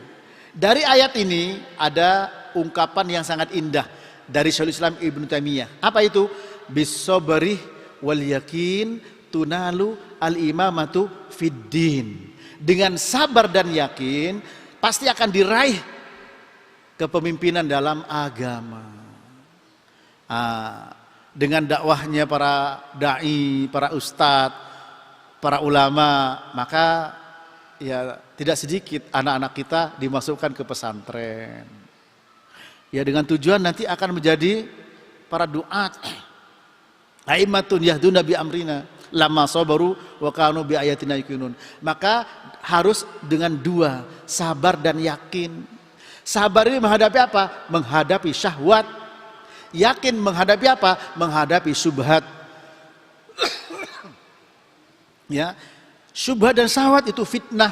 Dari ayat ini ada ungkapan yang sangat indah dari Syekhul Islam Ibnu Taimiyah. Apa itu? Bis-sabri wal yakin tunalu al-imamatu fid din. Dengan sabar dan yakin pasti akan diraih kepemimpinan dalam agama. Dengan dakwahnya para dai, para ustadz, para ulama, maka ya tidak sedikit anak-anak kita dimasukkan ke pesantren. Ya, dengan tujuan nanti akan menjadi para duat. Aimmatun yahduna bi amrina lamma sabaru wa kanu bi ayatina yuqinun. Maka harus dengan dua, sabar dan yakin. Sabar ini menghadapi apa? Menghadapi syahwat. Yakin menghadapi apa? Menghadapi syubhat. Ya. Syubhat dan syahwat itu fitnah.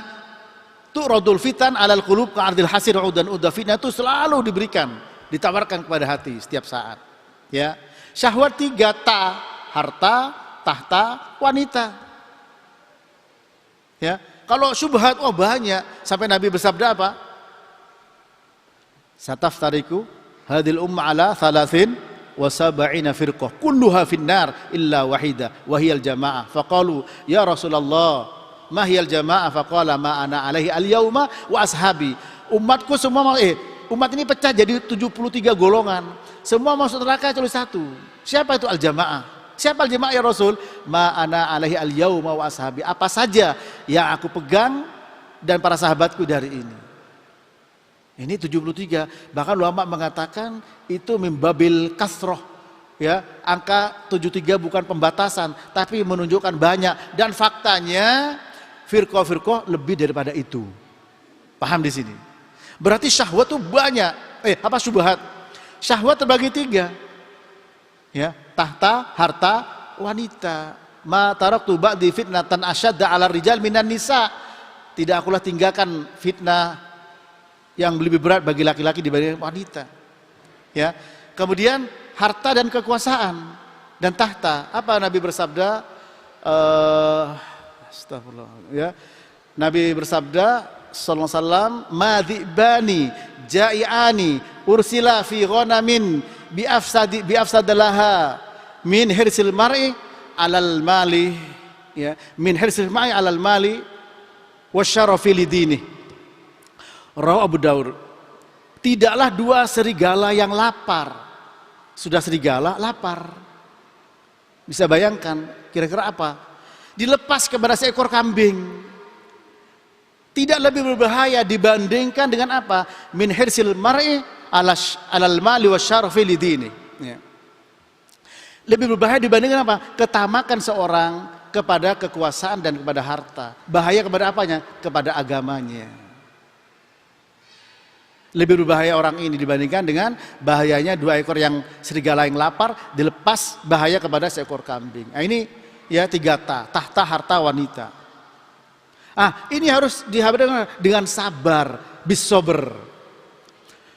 Tu'radul fitan alal qulub ka'ardil hasir udan udah. Fitnah itu selalu diberikan, ditawarkan kepada hati setiap saat. Ya. Syahwat 3, harta, tahta, wanita. Ya. Kalau syubhat, oh banyak. Sampai Nabi bersabda apa? Sataftariku hadil umma ala thalathin wa sab'ina firqah kulluha finnar illa wahida wa hiyal jamaah. Faqalu ya Rasulullah ma hiyal jamaah? Faqala ma ana alaihi al-yauma wa ashabi. Umatku semua umat ini pecah jadi 73 golongan. Semua masuk neraka kecuali satu. Siapa itu al-jamaah? Siapa al-jamaah ya Rasul? Ma ana alaihi al-yauma wa ashabi. Apa saja yang aku pegang dan para sahabatku dari ini. Ini 73. Bahkan ulama mengatakan itu mimbabil kasroh. Ya, angka 73 bukan pembatasan, tapi menunjukkan banyak. Dan faktanya firqah-firqah lebih daripada itu. Paham di sini? Berarti syahwat itu banyak. Syubhat? Syahwat terbagi 3. Ya, tahta, harta, wanita. Ma taraktu ba'di fitnatan asyadda 'ala rijal minan nisa. Tidak akulah tinggalkan fitnah yang lebih berat bagi laki-laki dibanding wanita. Ya. Kemudian harta dan kekuasaan dan tahta. Apa Nabi bersabda? Astagfirullah. Ya. Nabi bersabda sallallahu alaihi wasallam, "Madzibani ja'iani ursila fi ghanamin bi afsadalaha min hirsil mar'i 'alal mali." Ya, min hirsil mar'i 'alal mali wasyarafi lidini. Rawi Abu Daud. Tidaklah 2 serigala yang lapar. Sudah serigala lapar. Bisa bayangkan kira-kira apa? Dilepas kepada seekor kambing. Tidak lebih berbahaya dibandingkan dengan apa? Min hirsil mar'i alal mali wasyarafi lidini. Ya. Lebih berbahaya dibandingkan apa? Ketamakan seorang kepada kekuasaan dan kepada harta. Bahaya kepada apanya? Kepada agamanya. Lebih berbahaya orang ini dibandingkan dengan bahayanya 2 ekor yang serigala yang lapar dilepas bahaya kepada seekor kambing. Nah, ini ya 3 tahta, harta, wanita. Ini harus dihadapi dengan sabar, bisober.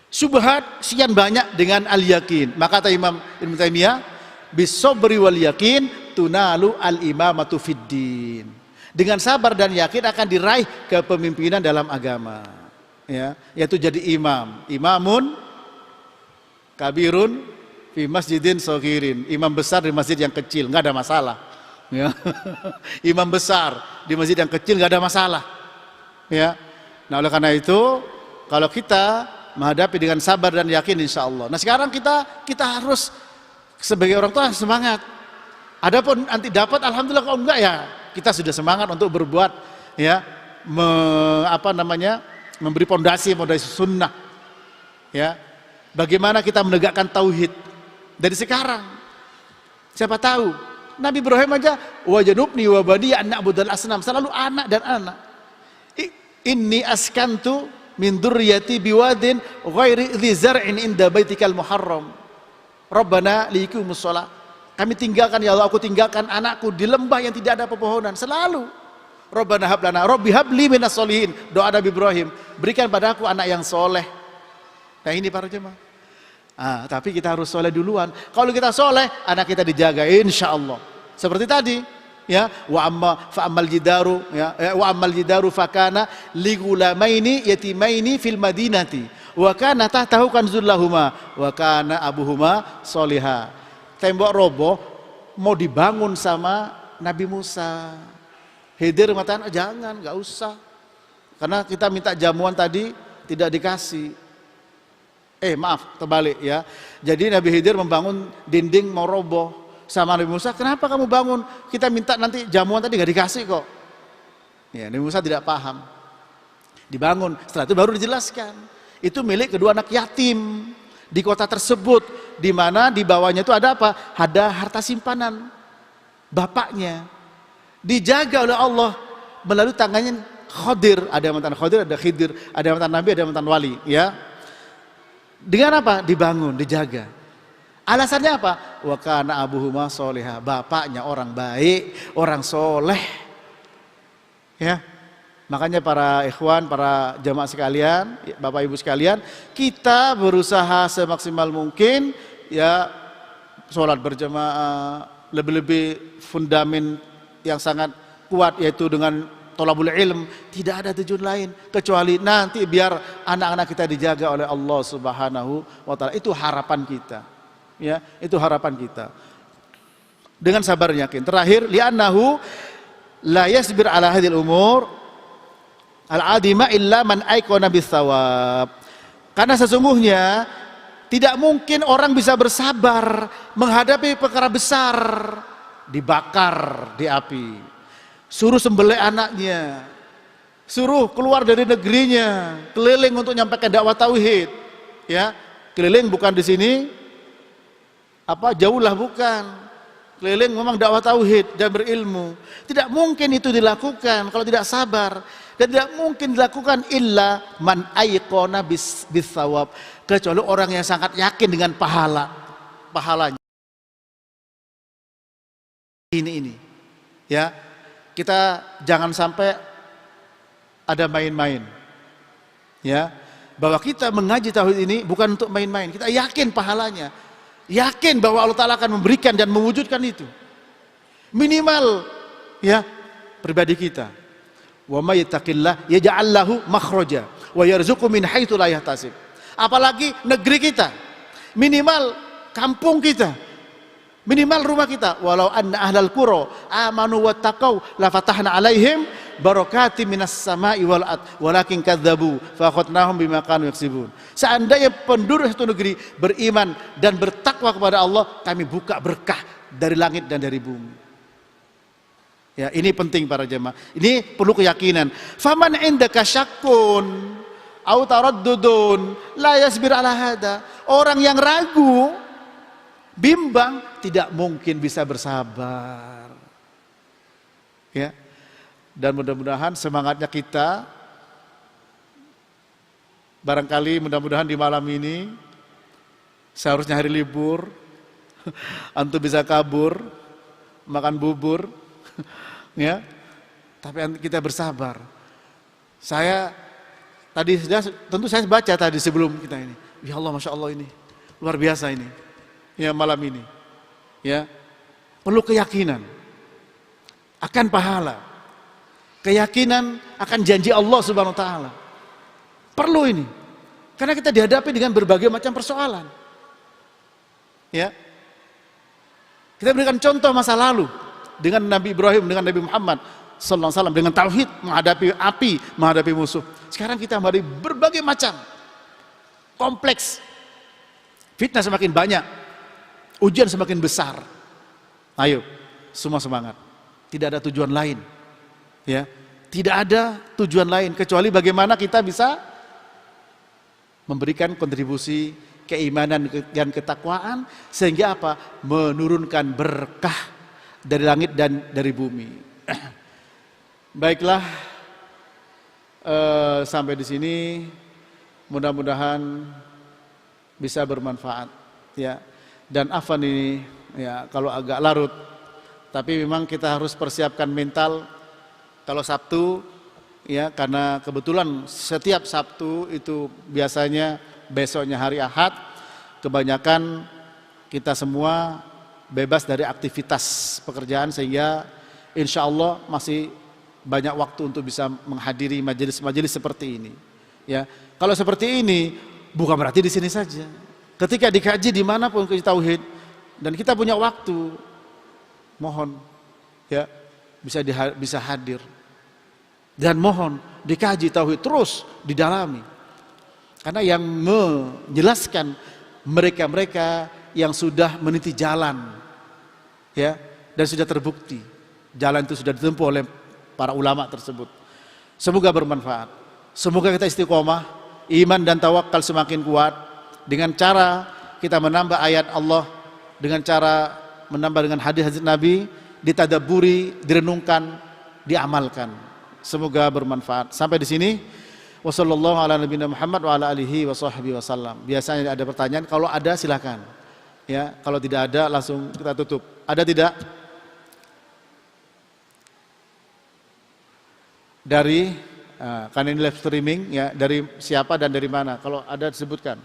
Subhat sekian banyak dengan al-yakin. Maka kata Imam Ibnu Taimiyah, bisobri wal yakin tunalu al-imamatu fiddin. Dengan sabar dan yakin akan diraih kepemimpinan dalam agama. Ya, yaitu jadi imamun kabirun fi masjidin shaghirin, imam besar di masjid yang kecil, nggak ada masalah. Ya. Imam besar di masjid yang kecil nggak ada masalah. Ya. Nah, oleh karena itu kalau kita menghadapi dengan sabar dan yakin insya Allah. Nah, sekarang kita harus sebagai orang tua semangat. Adapun nanti dapat alhamdulillah, kalau enggak ya kita sudah semangat untuk berbuat, ya, memberi pondasi sunnah. Ya. Bagaimana kita menegakkan tauhid dari sekarang. Siapa tahu Nabi Ibrahim aja wajanubni wa bani an na'budal asnam, selalu anak dan anak. Inni askantu min dzurriyyati biwadin ghairi dzi zar'in inda baitikal muharram. Rabbana liqimus shalah. Kami tinggalkan ya Allah, aku tinggalkan anakku di lembah yang tidak ada pepohonan. Selalu Rabbana hablana, Rabbi habli minas solihin. Doa Nabi Ibrahim, berikan padaku anak yang soleh. Nah, ini para jemaah. Tapi kita harus soleh duluan. Kalau kita soleh, anak kita dijaga, insya Allah. Seperti tadi, ya, wa ammal jidaru, ya, wa ammal jidaru fakana ligulamaini yatimaini fil madinati, wa kana tahtahu kanzul lahuma, wa kana abuhuma soliha. Tembok roboh mau dibangun sama Nabi Musa. Khidir mengatakan jangan, nggak usah, karena kita minta jamuan tadi tidak dikasih. Maaf, terbalik ya. Jadi Nabi Khidir membangun dinding mau roboh sama Nabi Musa. Kenapa kamu bangun? Kita minta nanti jamuan tadi nggak dikasih kok. Ya, Nabi Musa tidak paham. Dibangun, setelah itu baru dijelaskan. Itu milik kedua anak yatim di kota tersebut, di mana di bawahnya itu ada apa? Ada harta simpanan bapaknya. Dijaga oleh Allah melalui tangannya Khadir. Ada yang mantan Khadir, ada Khidir, ada yang mantan Nabi, ada yang mantan Wali, ya. Dengan apa? Dibangun, dijaga. Alasannya apa? Wa kana abuhuma sholiha. Bapaknya orang baik, orang soleh. Ya. Makanya para ikhwan, para jamaah sekalian, Bapak Ibu sekalian, kita berusaha semaksimal mungkin ya sholat berjamaah, lebih-lebih fundamen yang sangat kuat yaitu dengan thalabul ilm. Tidak ada tujuan lain kecuali nanti biar anak-anak kita dijaga oleh Allah Subhanahu wa taala. Itu harapan kita. Ya, itu harapan kita. Dengan sabar dan yakin. Terakhir, li'annahu la yasbir ala hadhil umur al-adima illa man aikona bis-shawab. Karena sesungguhnya tidak mungkin orang bisa bersabar menghadapi perkara besar, dibakar di api, suruh sembelih anaknya, suruh keluar dari negerinya, keliling untuk nyampaikan dakwah tauhid. Ya, keliling bukan di sini jauhlah, bukan. Keliling memang dakwah tauhid dan berilmu. Tidak mungkin itu dilakukan kalau tidak sabar, dan tidak mungkin dilakukan illa man aiqona bis-shawab, kecuali orang yang sangat yakin dengan pahalanya. Ini ya, kita jangan sampai ada main-main, ya, bahwa kita mengaji tauhid ini bukan untuk main-main. Kita yakin pahalanya, yakin bahwa Allah Ta'ala akan memberikan dan mewujudkan itu. Minimal ya pribadi kita. Wa may yattaqillah yaj'al lahu makhraja wa yarzuqhu min haitsu la yahtasib. Apalagi negeri kita, minimal kampung kita, minimal rumah kita. Walau anna ahlal qura amanu wattaqau la fatahna alaihim barakatim minas sama'i wal ard walakin kadzabu fa akhadnahum bima kanu yaksibun. Seandainya penduduk satu negeri beriman dan bertakwa kepada Allah, kami buka berkah dari langit dan dari bumi. Ya, ini penting para jemaah. Ini perlu keyakinan. Faman indaka syakkun au taraddudun la yasbir ala hada. Orang yang ragu, bimbang, tidak mungkin bisa bersabar. Ya. Dan mudah-mudahan semangatnya kita, barangkali mudah-mudahan di malam ini seharusnya hari libur, antum bisa kabur, makan bubur, ya, tapi kita bersabar. Saya tadi tentu saya baca tadi sebelum kita ini, ya Allah, masya Allah, ini luar biasa ini, ya, malam ini, ya, perlu keyakinan akan pahala, keyakinan akan janji Allah Subhanahu Wa Taala. Perlu ini, karena kita dihadapi dengan berbagai macam persoalan, ya. Kita berikan contoh masa lalu dengan Nabi Ibrahim, dengan Nabi Muhammad sallallahu alaihi wasallam, dengan tauhid menghadapi api, menghadapi musuh. Sekarang kita menghadapi berbagai macam kompleks. Fitnah semakin banyak, ujian semakin besar. Ayo, semua semangat. Tidak ada tujuan lain. Ya, tidak ada tujuan lain kecuali bagaimana kita bisa memberikan kontribusi keimanan dan ketakwaan sehingga apa? Menurunkan berkah dari langit dan dari bumi. Baiklah, sampai di sini mudah-mudahan bisa bermanfaat, ya. Dan afan ini, ya, kalau agak larut, tapi memang kita harus persiapkan mental. Kalau Sabtu, ya, karena kebetulan setiap Sabtu itu biasanya besoknya hari Ahad, kebanyakan kita semua bebas dari aktivitas pekerjaan sehingga insya Allah masih banyak waktu untuk bisa menghadiri majelis-majelis seperti ini. Ya, kalau seperti ini bukan berarti di sini saja. Ketika dikaji dimanapun kita tauhid dan kita punya waktu, mohon ya bisa hadir dan mohon dikaji tauhid terus didalami. Karena yang menjelaskan mereka-mereka yang sudah meniti jalan, ya, dan sudah terbukti jalan itu sudah ditempuh oleh para ulama tersebut. Semoga bermanfaat. Semoga kita istiqomah, iman dan tawakal semakin kuat dengan cara kita menambah ayat Allah, dengan cara menambah dengan hadis-hadis Nabi, ditadaburi, direnungkan, diamalkan. Semoga bermanfaat. Sampai di sini. Wassallallahu ala nabiyina Muhammad wa ala alihi wa sahbihi wasallam. Biasanya ada pertanyaan, kalau ada silakan. Ya, kalau tidak ada langsung kita tutup. Ada tidak? Dari karena ini live streaming, ya, dari siapa dan dari mana? Kalau ada disebutkan.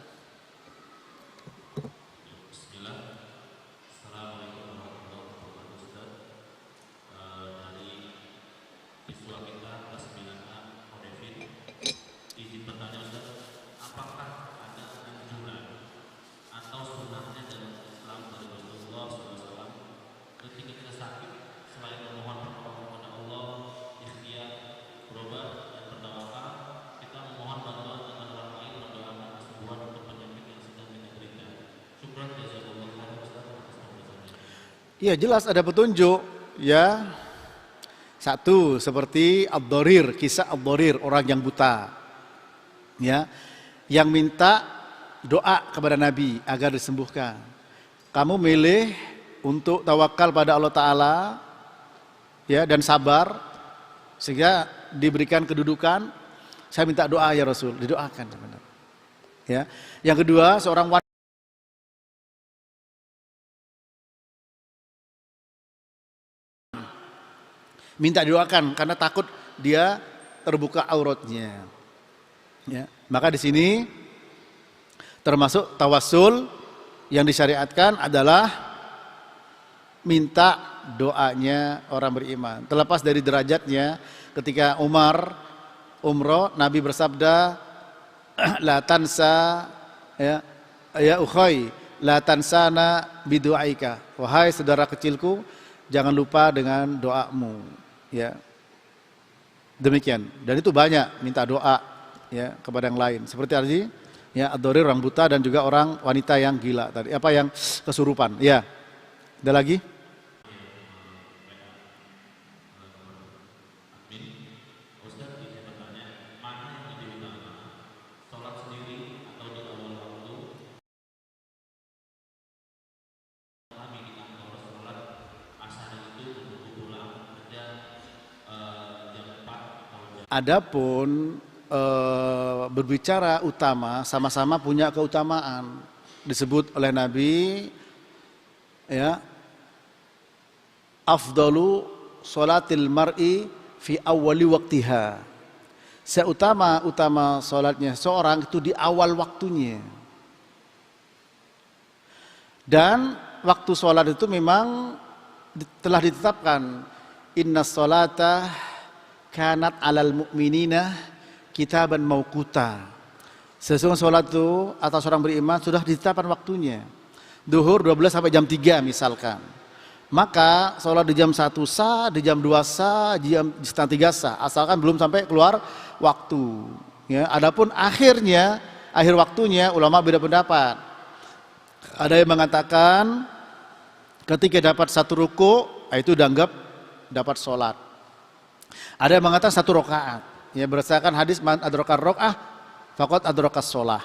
Ya jelas ada petunjuk, ya. Satu seperti Ad-Dharir, kisah Ad-Dharir, orang yang buta, ya, yang minta doa kepada Nabi agar disembuhkan. Kamu milih untuk tawakal pada Allah Ta'ala, ya, dan sabar sehingga diberikan kedudukan. Saya minta doa ya Rasul, didoakan sebenarnya. Ya. Yang kedua, seorang wanita minta didoakan karena takut dia terbuka auratnya. Ya. Maka di sini termasuk tawassul yang disyariatkan adalah minta doanya orang beriman. Terlepas dari derajatnya, ketika Umar umroh, Nabi bersabda, la tansa, ya ukhay, la tansana bidu'aika. Wahai saudara kecilku, jangan lupa dengan doamu. Ya, demikian. Dan itu banyak minta doa, ya, kepada yang lain. Seperti tadi, ya, Ad-Dharir, orang buta, dan juga orang wanita yang gila tadi. Apa yang kesurupan? Ya, ada lagi? Adapun berbicara utama, sama-sama punya keutamaan. Disebut oleh Nabi, ya, afdalu sholatil mar'i fi awwali waktiha. Seutama-utama sholatnya seorang itu di awal waktunya. Dan waktu sholat itu memang telah ditetapkan. Inna sholata kanat alal mu'minina kitaban mauquta. Sesungguhnya sholat itu atas orang beriman sudah ditetapkan waktunya. Duhur 12 sampai jam 3 misalkan. Maka sholat di jam 1 sah, di jam 2 sah, di jam setengah 3 sah, asalkan belum sampai keluar waktu. Ya, adapun akhir waktunya ulama beda pendapat. Ada yang mengatakan ketika dapat satu ruku, itu dianggap dapat sholat. Ada yang mengatakan satu rakaat. Ya, berdasarkan hadis man adrakar rakaah faqad adrakas shalah.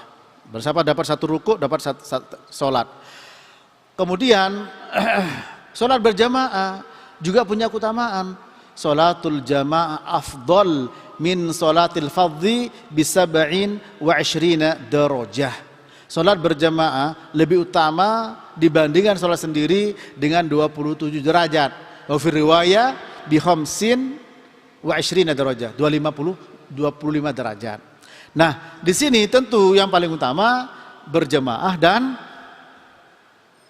Bersama dapat satu ruku, dapat sholat. Kemudian sholat berjamaah juga punya keutamaan. Sholatul jamaah afdal min sholatil fardhi bisab'in wa 'ishrina darajah. Sholat berjamaah lebih utama dibandingkan sholat sendiri dengan 27 derajat. Wa fi riwayah bi khamsin wa 'ishrina darajah, 25 derajat. Nah, di sini tentu yang paling utama berjamaah dan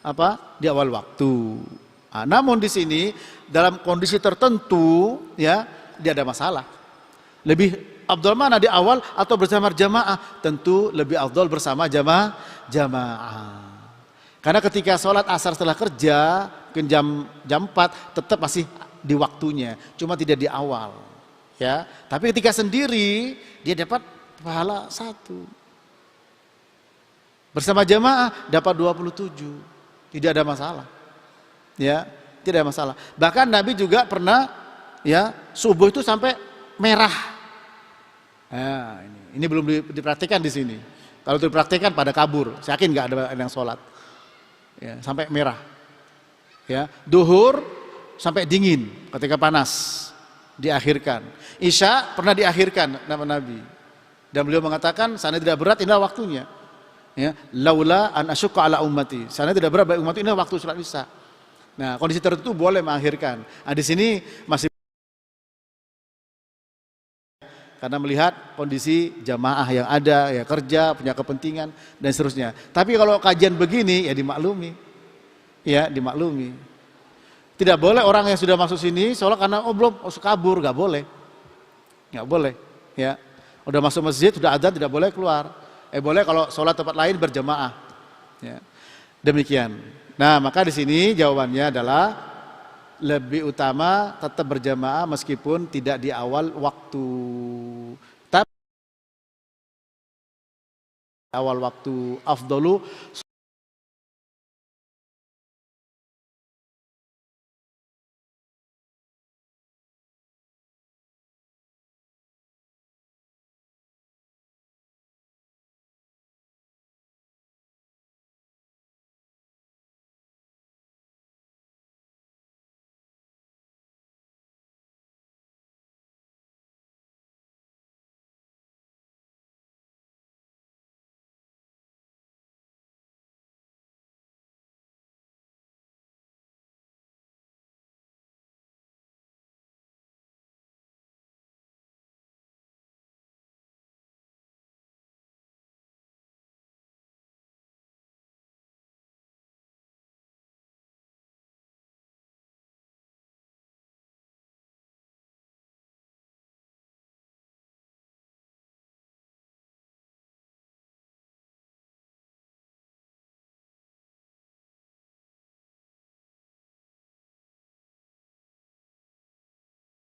apa? Di awal waktu. Nah, namun di sini dalam kondisi tertentu, ya, dia ada masalah. Lebih afdal mana, di awal atau bersama jamaah? Tentu lebih afdal bersama jamaah. Karena ketika sholat asar setelah kerja, mungkin jam 4, tetap masih di waktunya, cuma tidak di awal. Ya, tapi ketika sendiri dia dapat pahala 1. Bersama jamaah dapat 27. Tidak ada masalah. Ya, tidak ada masalah. Bahkan Nabi juga pernah, ya, subuh itu sampai merah. Nah, ini belum diperhatikan di sini. Kalau diperhatikan pada kabur, saya yakin nggak ada yang sholat. Ya, sampai merah. Ya, duhur sampai dingin ketika panas diakhirkan. Isya pernah diakhirkan nama Nabi. Dan beliau mengatakan, sana tidak berat, inilah waktunya. Ya, laula an asyqa ala ummati. Sana tidak berat bagi umat, ini waktu sholat Isya. Nah, kondisi tertentu boleh mengakhirkan. Nah, di sini masih karena melihat kondisi jamaah yang ada, ya, kerja, punya kepentingan dan seterusnya. Tapi kalau kajian begini, ya dimaklumi. Ya, dimaklumi. Tidak boleh orang yang sudah masuk sini sholat karena belum kabur, nggak boleh. Nggak boleh, ya. Udah masuk masjid, sudah adzan, tidak boleh keluar. Boleh kalau sholat tempat lain berjamaah. Ya. Demikian. Nah, maka di sini jawabannya adalah lebih utama tetap berjamaah meskipun tidak di awal waktu. Tapi awal waktu afdalu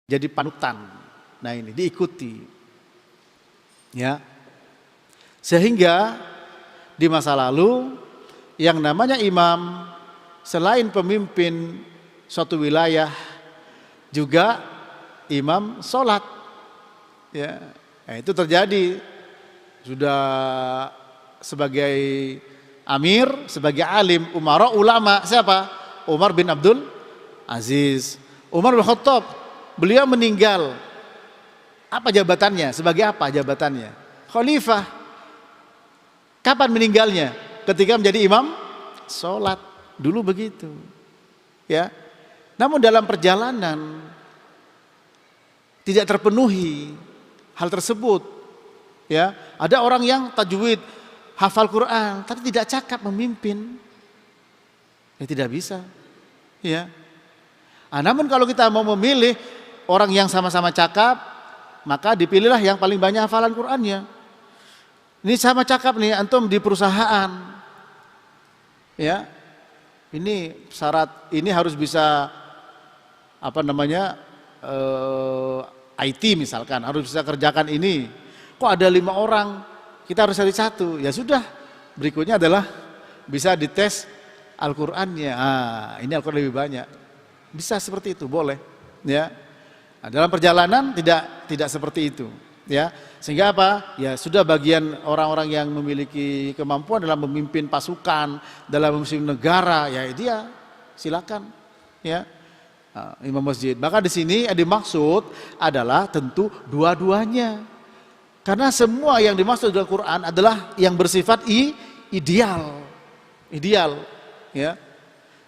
jadi panutan. Nah ini diikuti. Ya. Sehingga di masa lalu yang namanya imam selain pemimpin suatu wilayah juga imam sholat. Ya. Nah, itu terjadi sudah sebagai amir, sebagai alim, umara, ulama. Siapa? Umar bin Abdul Aziz. Umar bin Khattab, beliau meninggal. Apa jabatannya? Sebagai apa jabatannya? Khalifah. Kapan meninggalnya? Ketika menjadi imam sholat. Dulu begitu. Ya. Namun dalam perjalanan tidak terpenuhi hal tersebut. Ya, ada orang yang tajwid, hafal Quran, tapi tidak cakap memimpin. Ya tidak bisa. Ya. Namun kalau kita mau memilih orang yang sama-sama cakap, maka dipilihlah yang paling banyak hafalan Qurannya. Ini sama cakap nih, antum di perusahaan. Ya. Ini syarat, ini harus bisa IT misalkan, harus bisa kerjakan ini. Kok ada 5 orang, kita harus cari 1. Ya sudah, berikutnya adalah bisa dites Al-Qur'annya. Ini Al-Qur'an lebih banyak. Bisa seperti itu, boleh. Ya. Nah, dalam perjalanan tidak seperti itu. Ya. Sehingga apa? Ya sudah bagian orang-orang yang memiliki kemampuan dalam memimpin pasukan, dalam memimpin negara, ya dia silakan. Ya. Imam masjid. Maka di sini yang dimaksud adalah tentu dua-duanya. Karena semua yang dimaksud dalam Quran adalah yang bersifat ideal. Ideal, ya.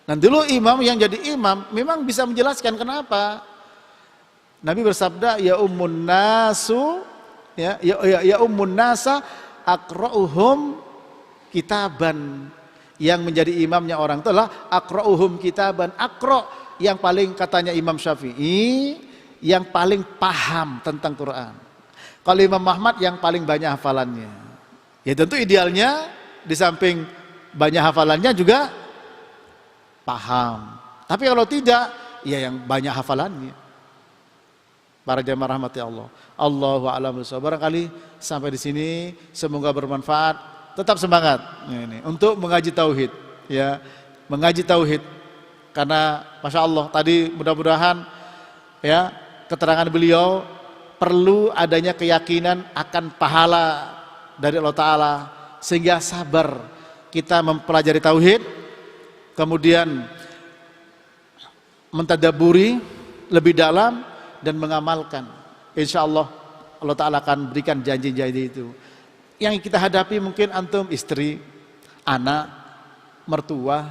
Dan dulu imam yang jadi imam memang bisa menjelaskan kenapa. Nabi bersabda, ya ummun nasu ya ummun nasa aqra'uhum kitaban. Yang menjadi imamnya orang itu adalah aqra'uhum kitaban. Aqra' yang paling, katanya Imam Syafi'i, yang paling paham tentang Quran. Kalau Imam Ahmad yang paling banyak hafalannya. Ya tentu idealnya di samping banyak hafalannya juga paham. Tapi kalau tidak, ya yang banyak hafalannya. Para jamaah rahmati Allah. Allahu a'lam bishawab. Barangkali sampai di sini semoga bermanfaat. Tetap semangat ini untuk mengaji tauhid, ya, mengaji tauhid. Karena masya Allah tadi mudah-mudahan ya keterangan beliau perlu adanya keyakinan akan pahala dari Allah Ta'ala sehingga sabar kita mempelajari tauhid, kemudian mentadaburi lebih dalam dan mengamalkan. Insya Allah Allah Ta'ala akan berikan janji-janji itu. Yang kita hadapi mungkin antum istri, anak, mertua,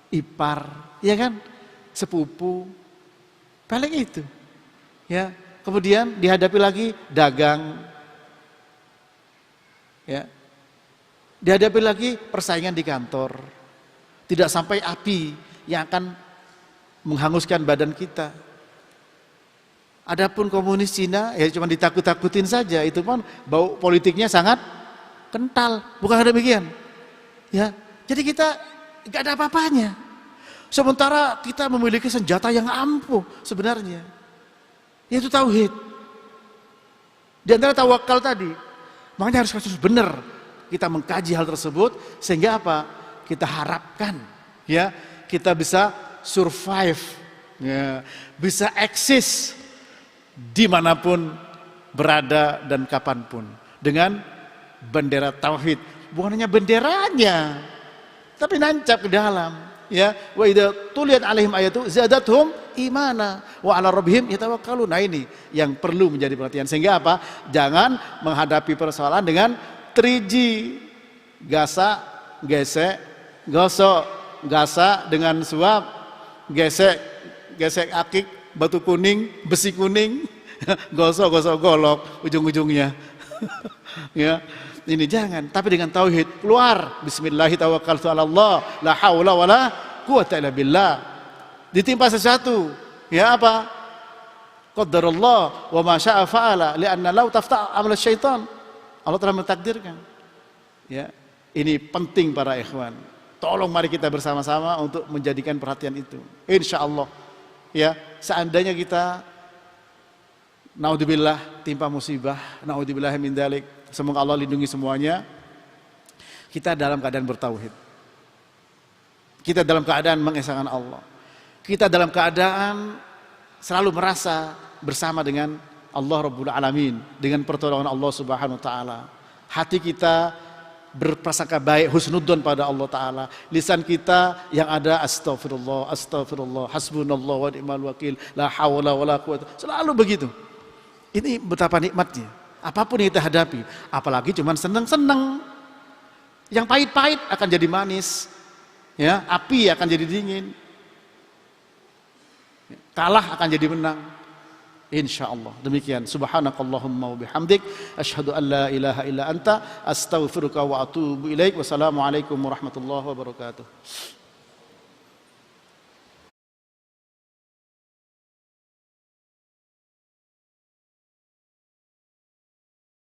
ipar, ya kan, sepupu, paling itu, ya. Kemudian dihadapi lagi dagang, ya, dihadapi lagi persaingan di kantor, tidak sampai api yang akan menghanguskan badan kita. Adapun komunis Cina ya cuma ditakut-takutin saja, itu pun bau politiknya sangat kental, bukan demikian? Ya, jadi kita nggak ada apa-apanya. Sementara kita memiliki senjata yang ampuh sebenarnya, yaitu tauhid. Di antara tawakal tadi, makanya harus benar kita mengkaji hal tersebut sehingga apa? Kita harapkan, ya, kita bisa survive, ya, bisa eksis dimanapun berada dan kapanpun dengan bendera tauhid. Bukan hanya benderanya, tapi nancap ke dalam, ya. Wa idza tuliyat alaihim ayatu zadatuhum imana wa ala rabbihim yatawakkalun. Nah ini yang perlu menjadi perhatian sehingga apa? Jangan menghadapi persoalan dengan 3G, gasa, gesek, gosok, gasa dengan suap, gesek, gesek akik, batu kuning, besi kuning, gosok golok ujung-ujungnya. Ya, ini jangan. Tapi dengan tauhid keluar. Bismillahirrahmanirrahim. La haula wala quwata illa billah. Ditimpa sesuatu, ya apa? Qadarullah wa ma syaa fa'ala li'anna law tafta' amal syaitan. Allah telah mentakdirkan. Ya, ini penting para ikhwan. Tolong mari kita bersama-sama untuk menjadikan perhatian itu. Insyaallah. Ya, seandainya kita naudzubillah timpa musibah, naudzubillah min dzalik. Semoga Allah lindungi semuanya. Kita dalam keadaan bertauhid. Kita dalam keadaan mengesahkan Allah. Kita dalam keadaan selalu merasa bersama dengan Allah Rabbul Alamin, dengan pertolongan Allah Subhanahu wa taala. Hati kita berprasangka baik, husnudzon pada Allah taala. Lisan kita yang ada astagfirullah, astagfirullah, hasbunallah wa ni'mal wakil, la haula wala quwwata. Selalu begitu. Ini betapa nikmatnya. Apapun yang kita hadapi, apalagi cuman senang-senang. Yang pahit-pahit akan jadi manis. Ya, api akan jadi dingin. Kalah akan jadi menang. Insyaallah. Demikian. Subhanakallahumma wa bihamdik, asyhadu an la ilaha illa anta, astaghfiruka wa atubu ilaik. Wassalamualaikum warahmatullahi wabarakatuh.